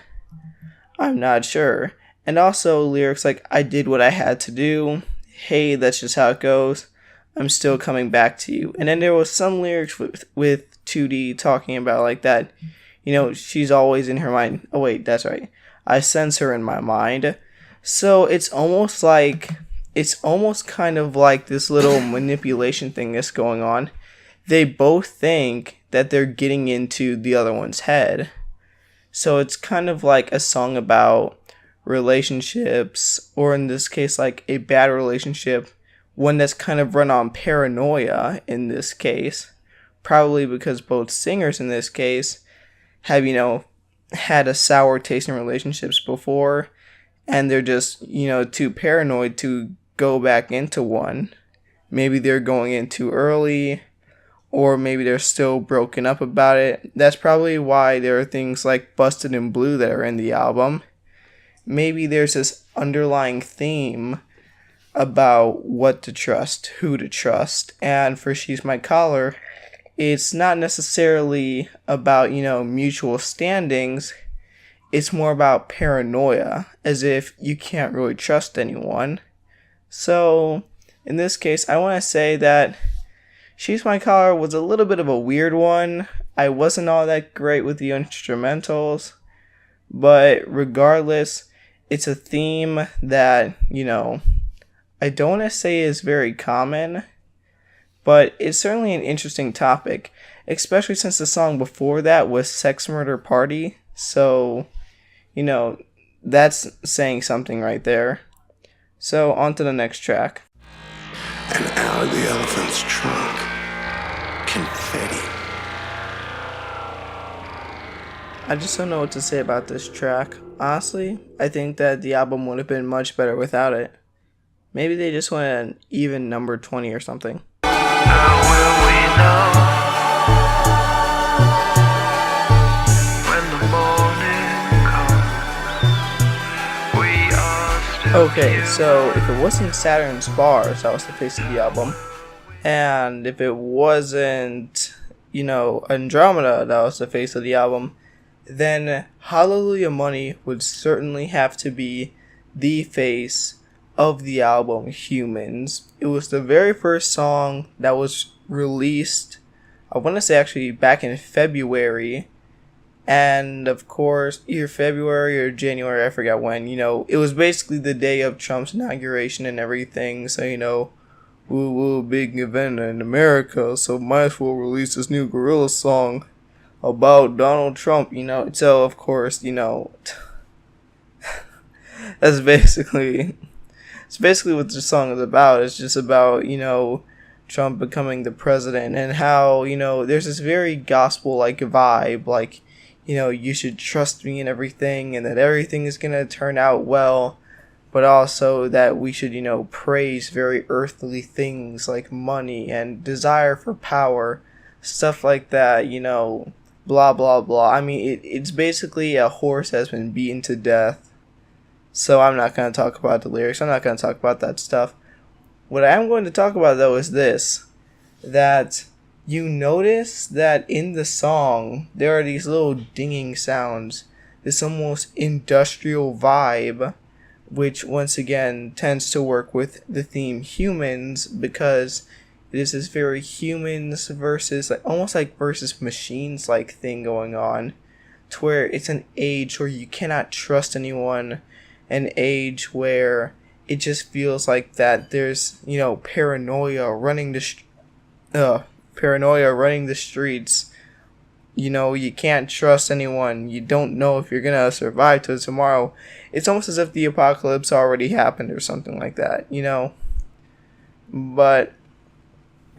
I'm not sure. And also lyrics like, I did what I had to do, hey, that's just how it goes, I'm still coming back to you. And then there was some lyrics with 2D talking about like that, she's always in her mind. Oh wait, that's right. I sense her in my mind. So it's almost kind of like this little manipulation thing that's going on. They both think that they're getting into the other one's head. So it's kind of like a song about relationships, or in this case, like a bad relationship, one that's kind of run on paranoia in this case. Probably because both singers in this case have, had a sour taste in relationships before, and they're just, too paranoid to go back into one. Maybe they're going in too early, or maybe they're still broken up about it. That's probably why there are things like Busted in Blue that are in the album. Maybe there's this underlying theme about what to trust, who to trust, and for She's My Collar, it's not necessarily about, mutual standings. It's more about paranoia, as if you can't really trust anyone. So, in this case, I want to say that She's My Collar was a little bit of a weird one. I wasn't all that great with the instrumentals, but regardless, it's a theme that, I don't want to say is very common, but it's certainly an interesting topic, especially since the song before that was Sex Murder Party. So, that's saying something right there. So, on to the next track. And out of the elephant's trunk, confetti. I just don't know what to say about this track. Honestly, I think that the album would have been much better without it. Maybe they just went an even number 20 or something. How will we know when the morning comes? We are still Okay, so if it wasn't Saturn's Bars that was the face of the album, and if it wasn't, Andromeda that was the face of the album, then Hallelujah Money would certainly have to be the face of the album Humanz. It was the very first song that was released, I want to say actually back in February, and of course either February or January, I forgot when. It was basically the day of Trump's inauguration and everything, so woo woo, big event in America, so might as well release this new Gorillaz song about Donald Trump, So, of course, that's basically, it's basically what the song is about. It's just about, Trump becoming the president and how, there's this very gospel-like vibe, like, you should trust me and everything, and that everything is going to turn out well, but also that we should, praise very earthly things like money and desire for power, stuff like that, blah, blah, blah. I mean, it's basically a horse has been beaten to death, so I'm not going to talk about the lyrics, I'm not going to talk about that stuff. What I am going to talk about, though, is this, that you notice that in the song, there are these little dinging sounds, this almost industrial vibe, which once again tends to work with the theme Humans, because it is this very humans versus, almost like versus machines like thing going on, to where it's an age where you cannot trust anyone, an age where it just feels like that there's, paranoia running the streets. You can't trust anyone. You don't know if you're gonna survive till tomorrow. It's almost as if the apocalypse already happened or something like that, But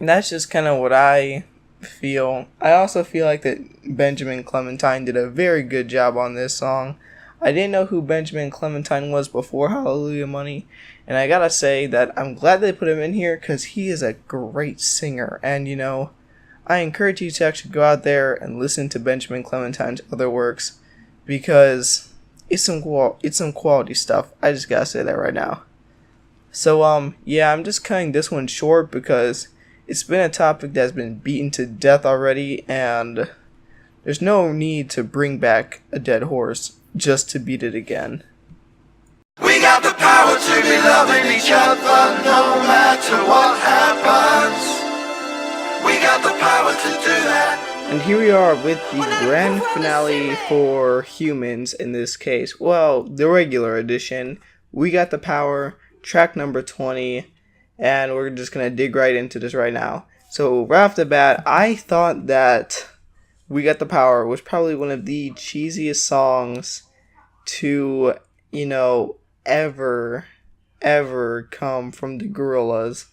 that's just kind of what I feel. I also feel like that Benjamin Clementine did a very good job on this song. I didn't know who Benjamin Clementine was before Hallelujah Money, and I gotta say that I'm glad they put him in here because he is a great singer, and I encourage you to actually go out there and listen to Benjamin Clementine's other works, because it's some quality stuff. I just gotta say that right now. So yeah, I'm just cutting this one short because it's been a topic that's been beaten to death already, and there's no need to bring back a dead horse just to beat it again. We got the power to be loving each other no matter what happens. We got the power to do that. And here we are with the grand finale for Humans in this case. Well, the regular edition. We Got the Power, track number 20, and we're just going to dig right into this right now. So right off the bat, I thought that We Got the Power was probably one of the cheesiest songs to, ever come from the Gorillaz.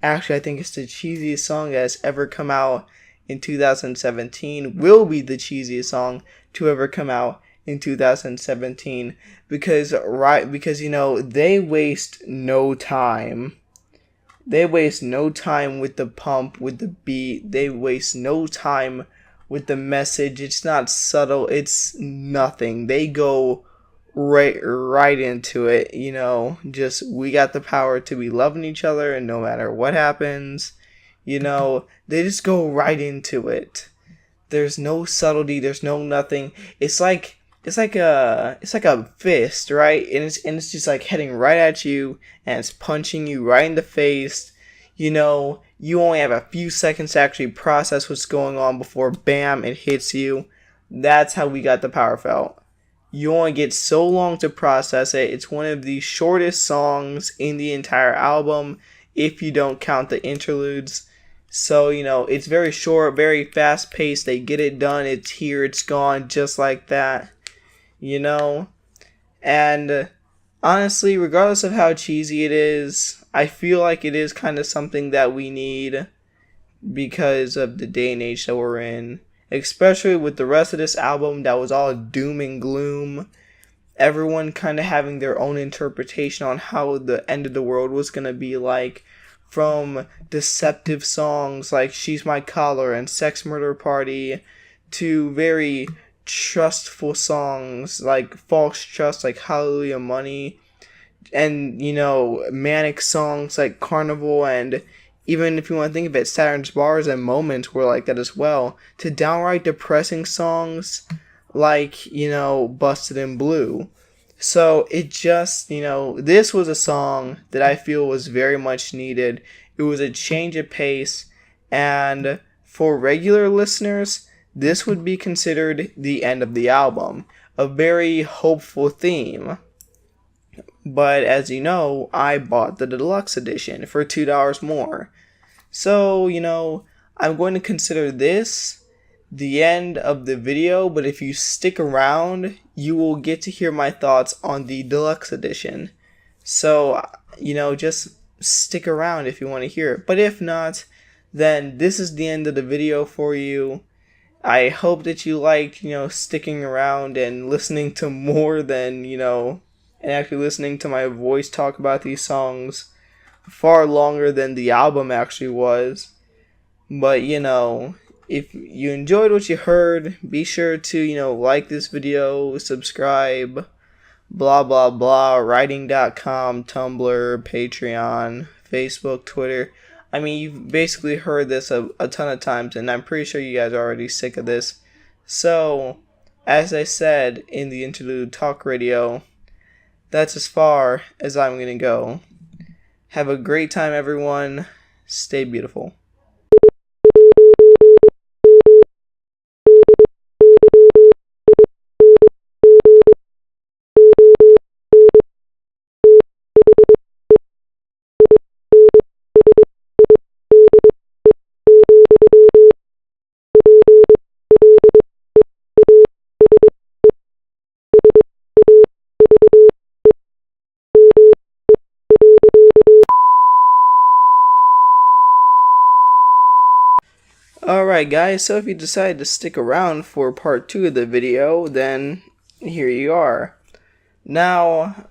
Actually, I think it's the cheesiest song that has ever come out in 2017. Will be the cheesiest song to ever come out in 2017 because they waste no time. They waste no time with the pump, with the beat. They waste no time with the message. It's not subtle. It's nothing. They go right into it. Just we got the power to be loving each other, and no matter what happens, they just go right into it. There's no subtlety. There's no nothing. It's like a fist, right? And it's just like heading right at you, and it's punching you right in the face. You only have a few seconds to actually process what's going on before bam, it hits you. That's how We Got the Power felt. You only get so long to process it. It's one of the shortest songs in the entire album, if you don't count the interludes. So, it's very short, very fast paced. They get it done. It's here, it's gone, just like that. And honestly, regardless of how cheesy it is, I feel like it is kind of something that we need because of the day and age that we're in. Especially with the rest of this album that was all doom and gloom. Everyone kind of having their own interpretation on how the end of the world was going to be like. From deceptive songs like She's My Collar and Sex Murder Party to very trustful songs like False Trust, like Hallelujah Money, and manic songs like Carnival, and even if you want to think of it, Saturn's Bars and Moments were like that as well, to downright depressing songs like Busted in Blue. So it just, this was a song that I feel was very much needed. It was a change of pace, and for regular listeners, this would be considered the end of the album. A very hopeful theme. But as you know, I bought the deluxe edition for $2 more. So, I'm going to consider this the end of the video, but if you stick around, you will get to hear my thoughts on the deluxe edition. So, just stick around if you want to hear it. But if not, then this is the end of the video for you. I hope that you liked, sticking around and listening to more than, and actually listening to my voice talk about these songs far longer than the album actually was. But, if you enjoyed what you heard, be sure to, like this video, subscribe, blah, blah, blah, writing.com, Tumblr, Patreon, Facebook, Twitter. I mean, you've basically heard this a ton of times, and I'm pretty sure you guys are already sick of this. So, as I said in the interlude talk radio, that's as far as I'm going to go. Have a great time, everyone. Stay beautiful. Alright guys, so if you decided to stick around for part 2 of the video, then here you are. Now,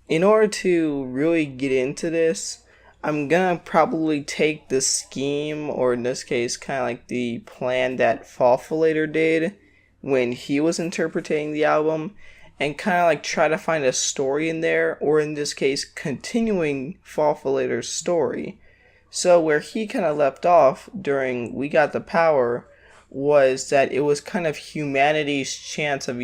in order to really get into this, I'm gonna probably take the scheme, or in this case, kind of like the plan that Fawfulator did when he was interpreting the album, and kind of like try to find a story in there, or in this case, continuing Fawfulator's story. So where he kind of left off during We Got the Power was that it was kind of humanity's chance of,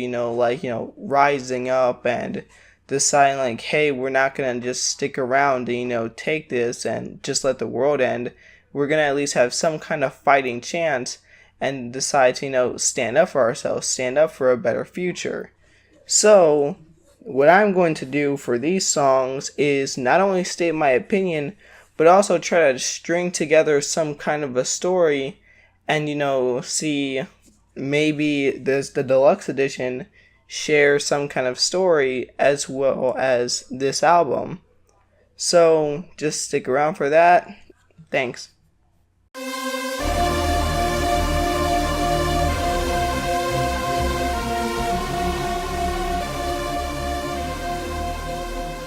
rising up and deciding like, hey, we're not going to just stick around and, take this and just let the world end. We're going to at least have some kind of fighting chance and decide to, stand up for ourselves, stand up for a better future. So what I'm going to do for these songs is not only state my opinion, but also try to string together some kind of a story and, see maybe the deluxe edition share some kind of story as well as this album. So just stick around for that. Thanks.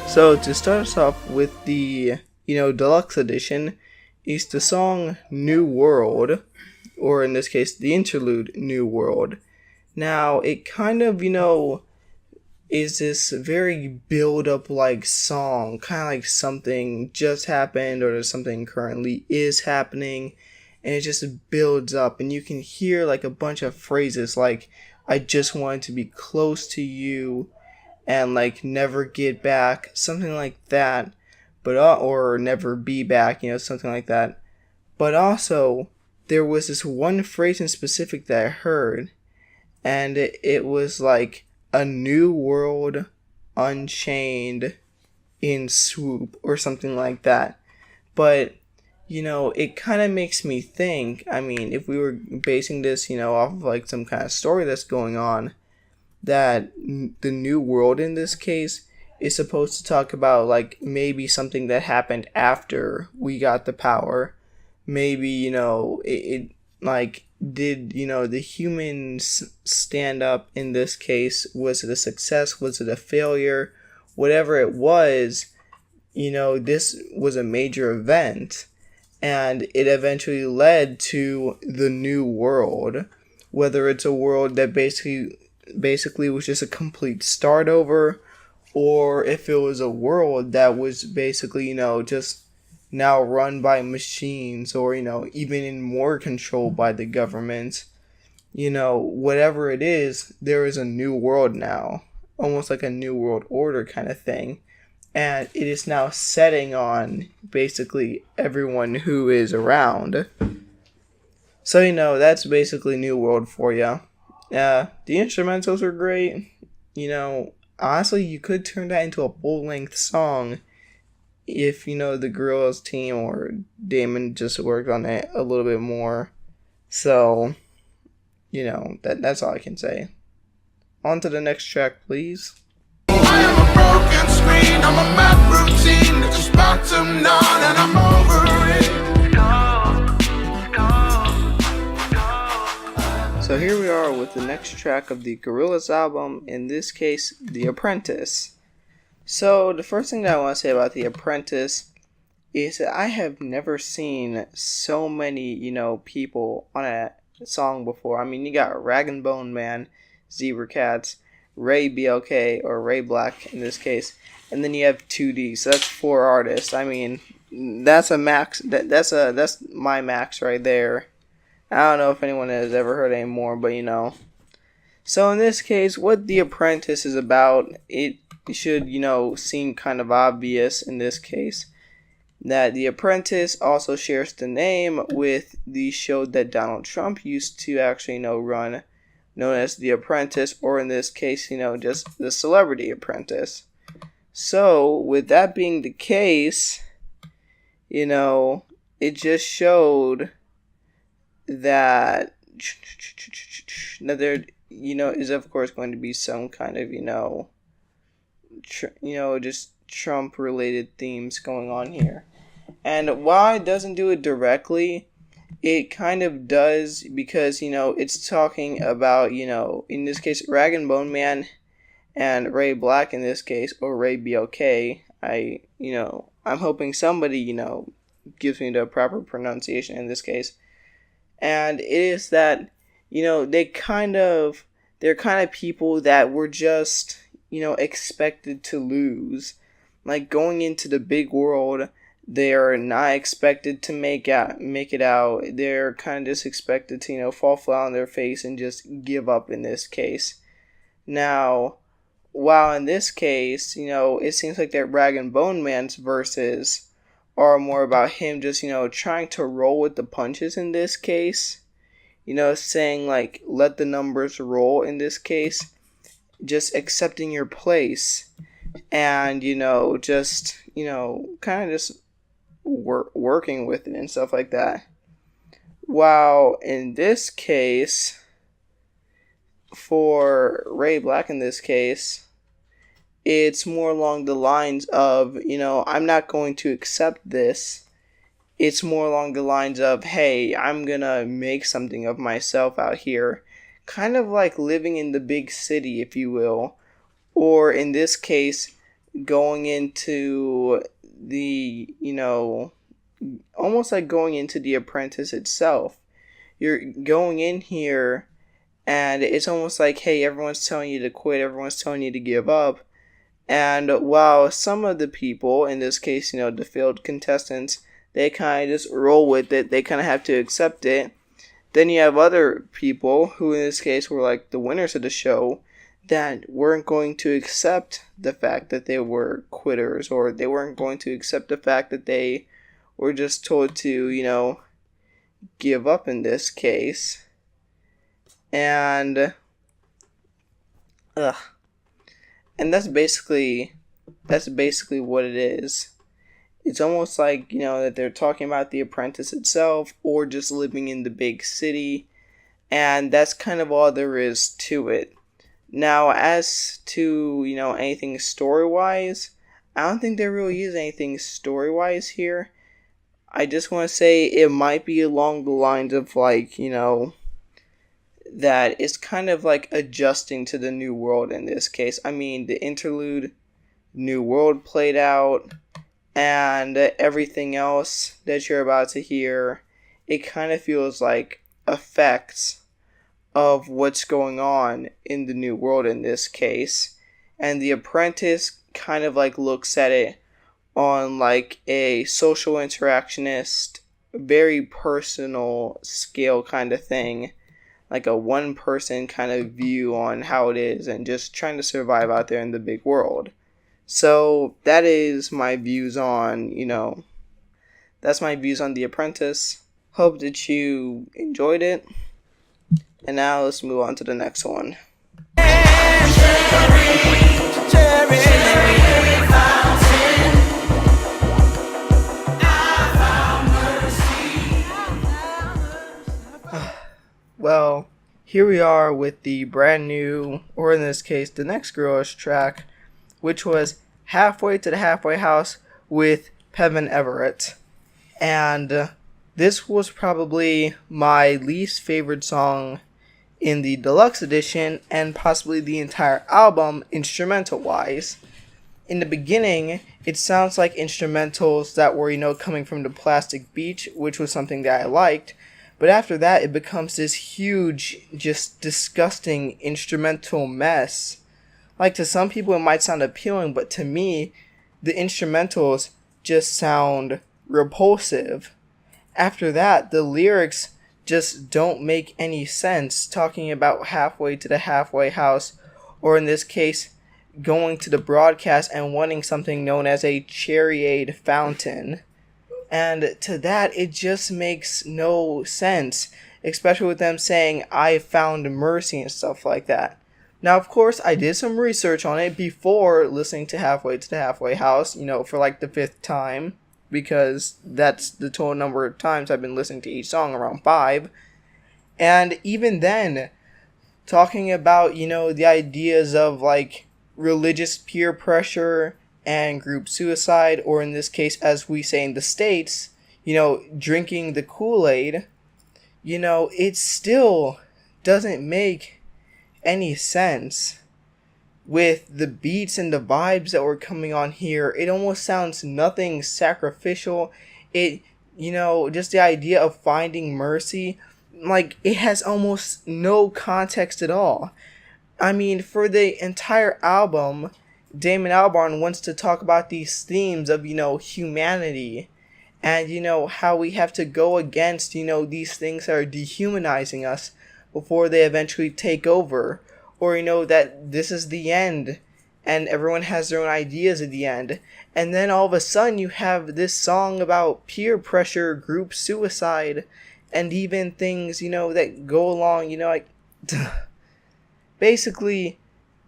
So to start us off with the deluxe edition is the song New World, or in this case, the interlude New World. Now, it kind of, is this very build-up like song, kind of like something just happened or something currently is happening, and it just builds up, and you can hear like a bunch of phrases like, I just wanted to be close to you, and like never get back, something like that. But or never be back, something like that. But also, there was this one phrase in specific that I heard, and it was like, a new world unchained in swoop, or something like that. But, it kind of makes me think, I mean, if we were basing this, off of like some kind of story that's going on, that the new world in this case is supposed to talk about like maybe something that happened after We Got the Power. Maybe, it like, did, the humans stand up in this case? Was it a success? Was it a failure? Whatever it was, this was a major event, and it eventually led to the new world. Whether it's a world that basically was just a complete start over, or if it was a world that was basically, just now run by machines, or, even in more control by the government. Whatever it is, there is a new world now. Almost like a new world order kind of thing. And it is now setting on basically everyone who is around. So, that's basically New World for you. The instrumentals are great. honestly, you could turn that into a full-length song if, the Gorillaz team or Damon just worked on it a little bit more. So, that's all I can say. On to the next track, please. I am a broken screen, I'm a mad routine. It's just bottom none and I'm over it. So here we are with the next track of the Gorillaz album, in this case, The Apprentice. So the first thing that I want to say about The Apprentice is that I have never seen so many, people on a song before. I mean, you got Rag and Bone Man, Zebra Cats, Ray BLK, or Ray Black in this case, and then you have 2D, so that's 4 artists. I mean, that's a max, that's my max right there. I don't know if anyone has ever heard any more, but So in this case, what The Apprentice is about, it should, seem kind of obvious in this case. That The Apprentice also shares the name with the show that Donald Trump used to actually, run, known as The Apprentice, or in this case, just The Celebrity Apprentice. So, with that being the case, it just showed that there, is of course going to be some kind of, just Trump related themes going on here. And while it doesn't do it directly, it kind of does because, it's talking about, in this case, Rag and Bone Man and Ray Black in this case, or Ray BLK. I'm hoping somebody, gives me the proper pronunciation in this case. And it is that, they're kind of people that were just, expected to lose. Like going into the big world, they're not expected to make it out. They're kind of just expected to, fall flat on their face and just give up in this case. Now, while in this case, it seems like that Rag and Bone Man's verses are more about him just, trying to roll with the punches in this case. Saying like, let the numbers roll in this case. Just accepting your place. And, just, kind of just working with it and stuff like that. While in this case, for Ray Black in this case, it's more along the lines of, I'm not going to accept this. It's more along the lines of, hey, I'm gonna make something of myself out here. Kind of like living in the big city, if you will. Or in this case, going into the, almost like going into The Apprentice itself. You're going in here, and it's almost like, hey, everyone's telling you to quit, everyone's telling you to give up. And while some of the people, in this case, the failed contestants, they kind of just roll with it, they kind of have to accept it. Then you have other people, who in this case were like the winners of the show, that weren't going to accept the fact that they were quitters, or they weren't going to accept the fact that they were just told to, give up in this case. And that's basically what it is. It's almost like, that they're talking about The Apprentice itself, or just living in the big city, and that's kind of all there is to it. Now, as to, anything story-wise, I don't think there really is anything story-wise here. I just want to say it might be along the lines of, like, that it's kind of like adjusting to the new world in this case. I mean, the interlude, new world played out, and everything else that you're about to hear, it kind of feels like effects of what's going on in the new world in this case. And The Apprentice kind of like looks at it on like a social interactionist, very personal scale kind of thing. Like a one person kind of view on how it is and just trying to survive out there in the big world. So that is my views on, that's my views on The Apprentice. Hope that you enjoyed it. And now let's move on to the next one. cherry fountain. Well, here we are with the brand new, or in this case, the next Gorillaz track, which was Halfway to the Halfway House with Pevin Everett. And this was probably my least favorite song in the deluxe edition, and possibly the entire album, instrumental-wise. In the beginning, it sounds like instrumentals that were, coming from the Plastic Beach, which was something that I liked. But after that, it becomes this huge, just disgusting instrumental mess. Like, to some people it might sound appealing, but to me, the instrumentals just sound repulsive. After that, the lyrics just don't make any sense, talking about halfway to the halfway house, or in this case, going to the broadcast and wanting something known as a cherryade fountain. And to that, it just makes no sense, especially with them saying, I found mercy and stuff like that. Now, of course, I did some research on it before listening to Halfway to the Halfway House, for like the 5th time, because that's the total number of times I've been listening to each song, around 5. And even then, talking about, the ideas of, like, religious peer pressure and group suicide, or in this case, as we say in the States, drinking the Kool-Aid, it still doesn't make any sense with the beats and the vibes that were coming on here. It almost sounds nothing sacrificial. It, just the idea of finding mercy, like, it has almost no context at all. I mean, for the entire album, Damon Albarn wants to talk about these themes of, humanity, and, how we have to go against, these things that are dehumanizing us before they eventually take over, or, that this is the end, and everyone has their own ideas at the end. And then all of a sudden you have this song about peer pressure, group suicide, and even things, that go along, like, basically,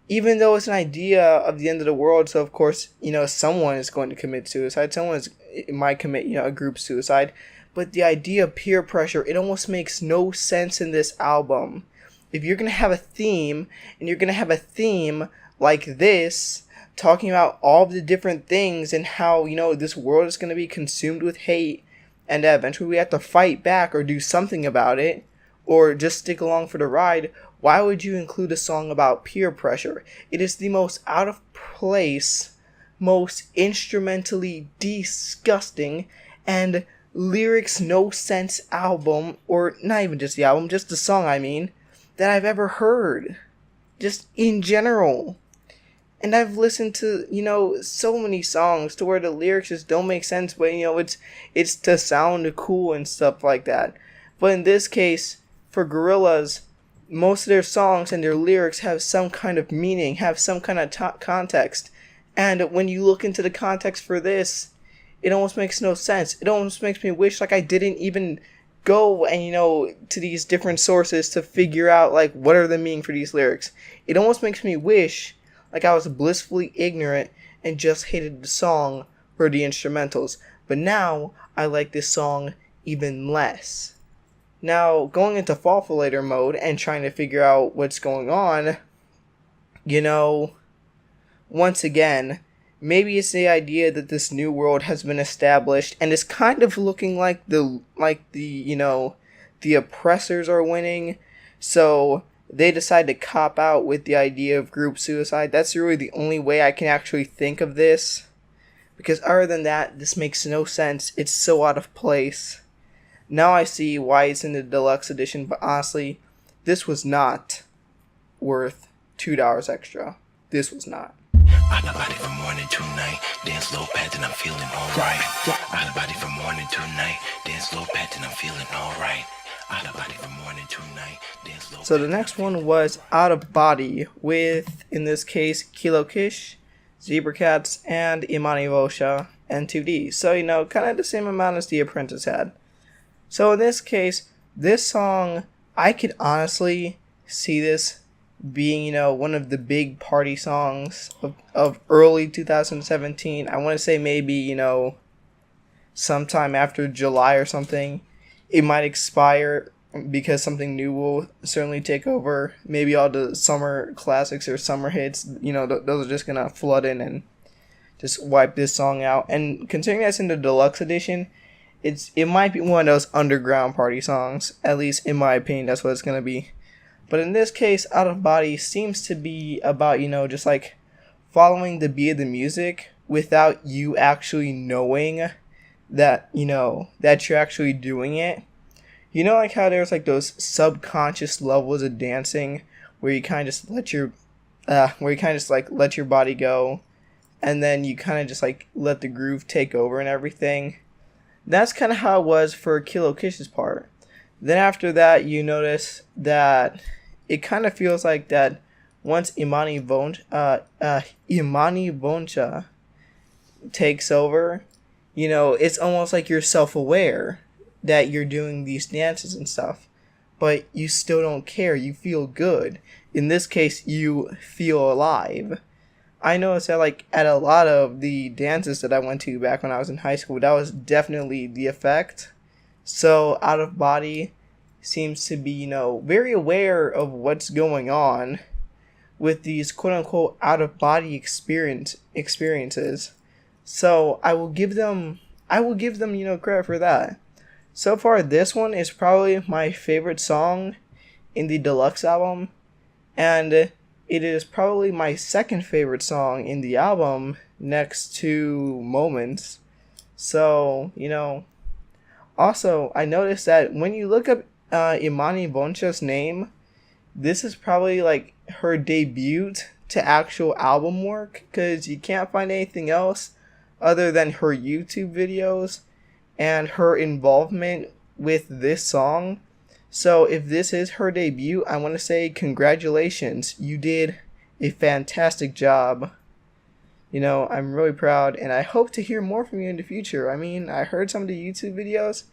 even though it's an idea of the end of the world, so of course, someone is going to commit suicide, might commit, a group suicide, but the idea of peer pressure, it almost makes no sense in this album. If you're going to have a theme, and you're going to have a theme like this, talking about all the different things, and how, this world is going to be consumed with hate, and eventually we have to fight back, or do something about it, or just stick along for the ride, why would you include a song about peer pressure? It is the most out of place, most instrumentally disgusting, and lyrics no sense album, or not even just the album, just the song that I've ever heard. Just in general. And I've listened to, so many songs to where the lyrics just don't make sense, but, it's to sound cool and stuff like that. But in this case, for Gorillaz, most of their songs and their lyrics have some kind of meaning, have some kind of context. And when you look into the context for this, it almost makes no sense. It almost makes me wish like I didn't even go and, to these different sources to figure out, like, what are the meaning for these lyrics. It almost makes me wish like I was blissfully ignorant and just hated the song for the instrumentals. But now, I like this song even less. Now, going into Fall-Fillator mode and trying to figure out what's going on, once again, maybe it's the idea that this new world has been established and is kind of looking like the oppressors are winning, so they decide to cop out with the idea of group suicide. That's really the only way I can actually think of this, because other than that, this makes no sense. It's so out of place. Now I see why it's in the deluxe edition, but honestly, this was not worth $2 extra. This was not. Out of body from morning to night, dance low pat and I'm feeling alright. Out of body from morning to night, dance low pat and I'm feeling alright. Out of body from morning to night, dance low. So the next one was Out of Body with, in this case, Kilo Kish, Zebra Cats, and Imani Vosha, and 2D. So, kind of the same amount as The Apprentice had. So in this case, this song, I could honestly see this being, one of the big party songs of early 2017. I want to say maybe, sometime after July or something. It might expire because something new will certainly take over. Maybe all the summer classics or summer hits, those are just going to flood in and just wipe this song out. And considering that's in the deluxe edition, it might be one of those underground party songs. At least in my opinion, that's what it's going to be. But in this case, Out of Body seems to be about, just like following the beat of the music without you actually knowing that, that you're actually doing it. Like how there's like those subconscious levels of dancing where you kind of just let your body go, and then you kind of just like let the groove take over and everything. That's kind of how it was for Kilo Kish's part. Then after that, you notice that it kind of feels like that once Imani Voncha takes over, it's almost like you're self-aware that you're doing these dances and stuff, but you still don't care. You feel good. In this case, you feel alive. I noticed that like at a lot of the dances that I went to back when I was in high school, that was definitely the effect. So Out of Body seems to be, very aware of what's going on with these quote-unquote out-of-body experiences. So I will give them, credit for that. So far, this one is probably my favorite song in the deluxe album, and it is probably my second favorite song in the album next to Moments. So, also, I noticed that when you look up Imani Voncha's name, this is probably like her debut to actual album work, because you can't find anything else other than her YouTube videos and her involvement with this song. So if this is her debut, I want to say congratulations. You did a fantastic job. I'm really proud, and I hope to hear more from you in the future. I mean, I heard some of the YouTube videos,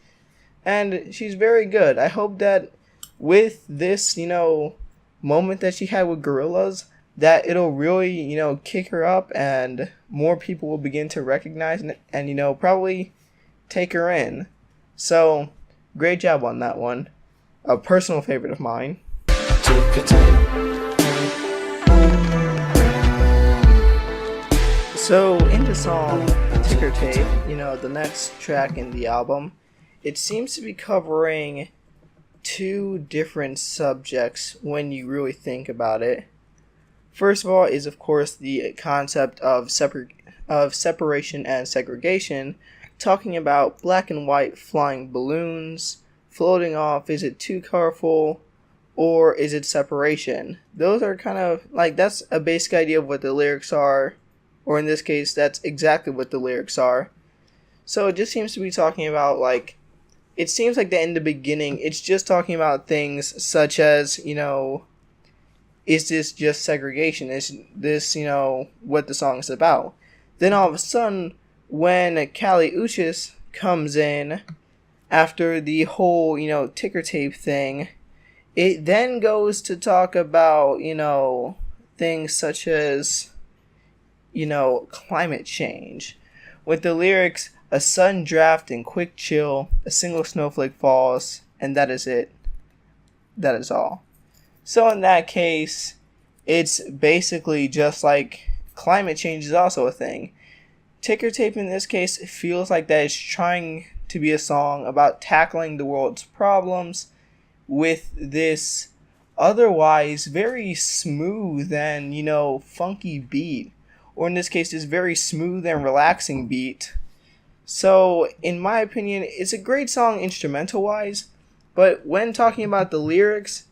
and she's very good. I hope that with this, moment that she had with Gorillaz, that it'll really, kick her up, and more people will begin to recognize and probably take her in. So, great job on that one. A personal favorite of mine. So, in the song Ticker Tape, the next track in the album, it seems to be covering two different subjects when you really think about it. First of all is, of course, the concept of separation and segregation, talking about black and white flying balloons, floating off, is it too colorful, or is it separation? Those are kind of, like, that's a basic idea of what the lyrics are, or in this case, that's exactly what the lyrics are. So it just seems to be talking about, like, it seems like that in the beginning, it's just talking about things such as, is this just segregation? Is this, what the song is about? Then all of a sudden, when Kali Uchis comes in after the whole, ticker tape thing, it then goes to talk about, things such as, climate change. With the lyrics, a sudden draft and quick chill, a single snowflake falls, and that is it. That is all. So in that case, it's basically just like climate change is also a thing. Ticker Tape in this case feels like that it's trying to be a song about tackling the world's problems with this otherwise very smooth and, funky beat. Or in this case, this very smooth and relaxing beat. So, in my opinion, it's a great song instrumental-wise, but when talking about the lyrics,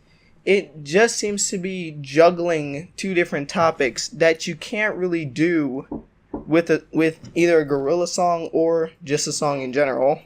it just seems to be juggling two different topics that you can't really do with either a Gorillaz song or just a song in general.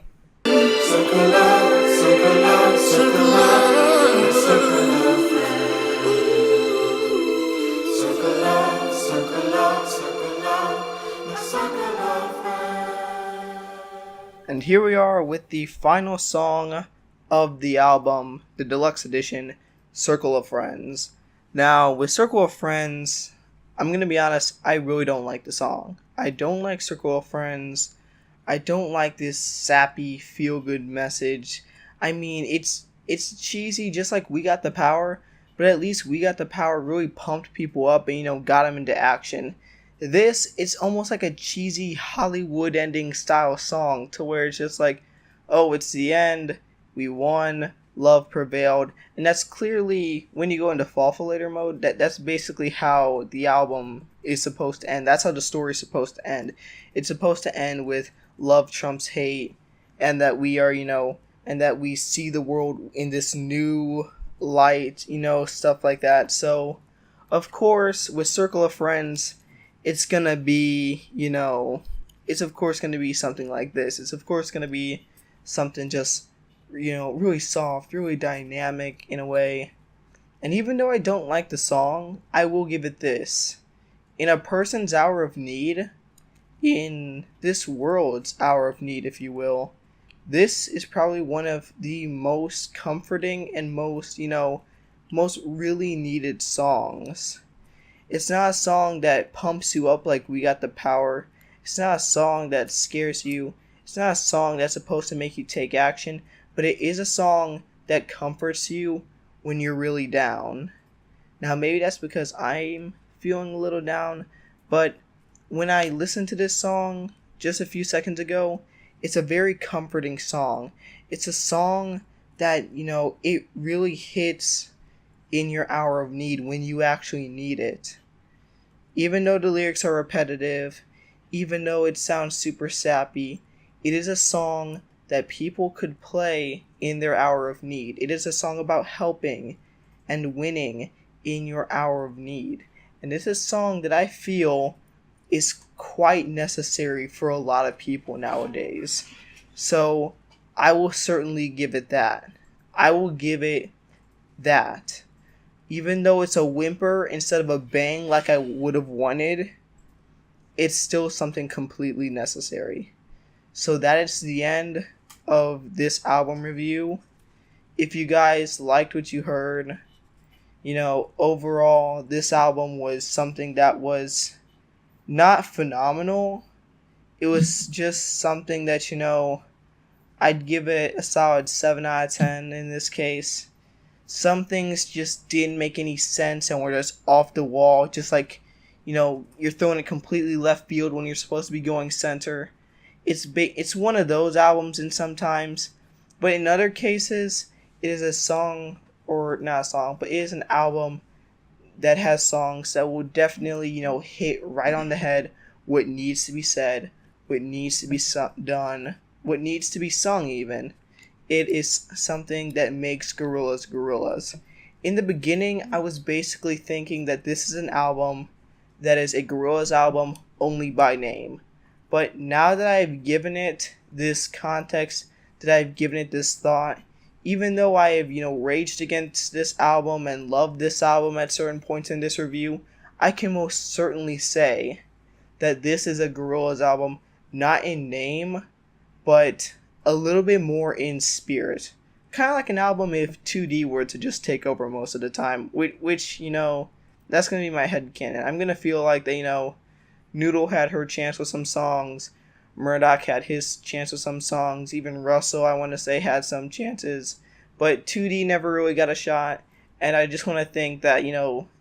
And here we are with the final song of the album, the deluxe edition, Circle of Friends. Now, with Circle of Friends, I'm going to be honest, I really don't like the song. I don't like Circle of Friends. I don't like this sappy, feel-good message. I mean, it's cheesy, just like We Got the Power, but at least We Got the Power really pumped people up and, got them into action. This, it's almost like a cheesy Hollywood ending style song to where it's just like, oh, it's the end, we won, love prevailed, and that's clearly, when you go into Fall-Later mode, that's basically how the album is supposed to end. That's how the story's supposed to end. It's supposed to end with love trumps hate, and that we are, and that we see the world in this new light, stuff like that. So, of course, with Circle of Friends, it's gonna be, it's of course gonna be something like this. It's of course gonna be something just, really soft, really dynamic in a way. And even though I don't like the song, I will give it this. In a person's hour of need, in this world's hour of need, if you will, this is probably one of the most comforting and most, most really needed songs. It's not a song that pumps you up like We Got the Power. It's not a song that scares you. It's not a song that's supposed to make you take action, but it is a song that comforts you when you're really down. Now, maybe that's because I'm feeling a little down, but when I listened to this song just a few seconds ago, it's a very comforting song. It's a song that, it really hits in your hour of need when you actually need it. Even though the lyrics are repetitive, even though it sounds super sappy, it is a song that people could play in their hour of need. It is a song about helping and winning in your hour of need. And this is a song that I feel is quite necessary for a lot of people nowadays. So I will certainly give it that. I will give it that. Even though it's a whimper instead of a bang like I would have wanted, it's still something completely necessary. So that is the end of this album review. If you guys liked what you heard, overall, this album was something that was not phenomenal. It was just something that, I'd give it a solid 7 out of 10 in this case. Some things just didn't make any sense and were just off the wall. Just like, you're throwing it completely left field when you're supposed to be going center. It's one of those albums in sometimes. But in other cases, it is a song, or not a song, but it is an album that has songs that will definitely, hit right on the head what needs to be said, what needs to be done, what needs to be sung even. It is something that makes Gorillaz Gorillaz. In the beginning, I was basically thinking that this is an album that is a Gorillaz album only by name. But now that I've given it this context, that I've given it this thought, even though I have, raged against this album and loved this album at certain points in this review, I can most certainly say that this is a Gorillaz album, not in name, but a little bit more in spirit. Kind of like an album if 2D were to just take over most of the time, which that's going to be my headcanon. I'm going to feel like that, Noodle had her chance with some songs, Murdoch had his chance with some songs, even Russell, I want to say, had some chances, but 2D never really got a shot, and I just want to think that,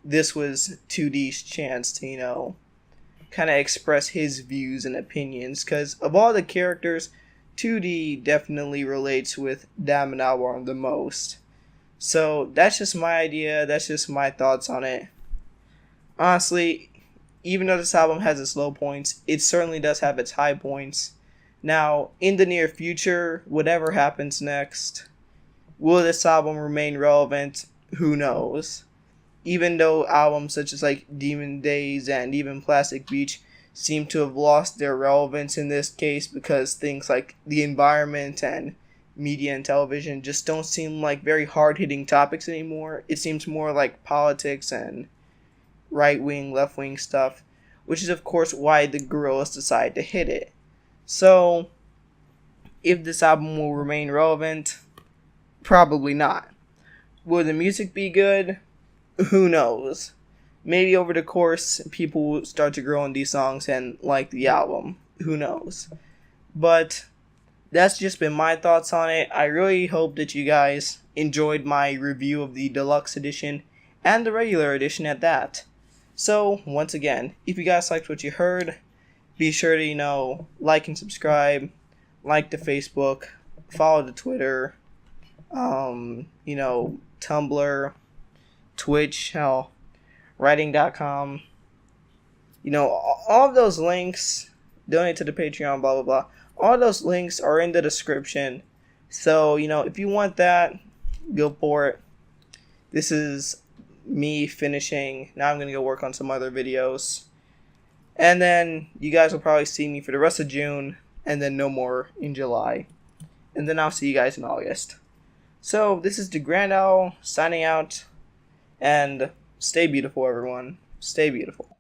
this was 2D's chance to, kind of express his views and opinions, because of all the characters, 2D definitely relates with Damn and Albarn the most. So that's just my idea, that's just my thoughts on it. Honestly, even though this album has its low points, it certainly does have its high points. Now, in the near future, whatever happens next, will this album remain relevant? Who knows? Even though albums such as like Demon Days and even Plastic Beach seem to have lost their relevance in this case because things like the environment and media and television just don't seem like very hard-hitting topics anymore. It seems more like politics and right-wing, left-wing stuff, which is of course why the Gorillaz decided to hit it. So, if this album will remain relevant, probably not. Will the music be good? who knows? Maybe over the course, people will start to grow on these songs and like the album. Who knows? But that's just been my thoughts on it. I really hope that you guys enjoyed my review of the deluxe edition and the regular edition at that. So, once again, if you guys liked what you heard, be sure to, like and subscribe, like the Facebook, follow the Twitter, Tumblr, Twitch, hell, writing.com. All of those links, donate to the Patreon, blah, blah, blah. All those links are in the description. So, if you want that, go for it. This is me finishing. Now I'm going to go work on some other videos. And then you guys will probably see me for the rest of June. And then no more in July. And then I'll see you guys in August. So, this is the Grand Owl signing out. And stay beautiful, everyone. Stay beautiful.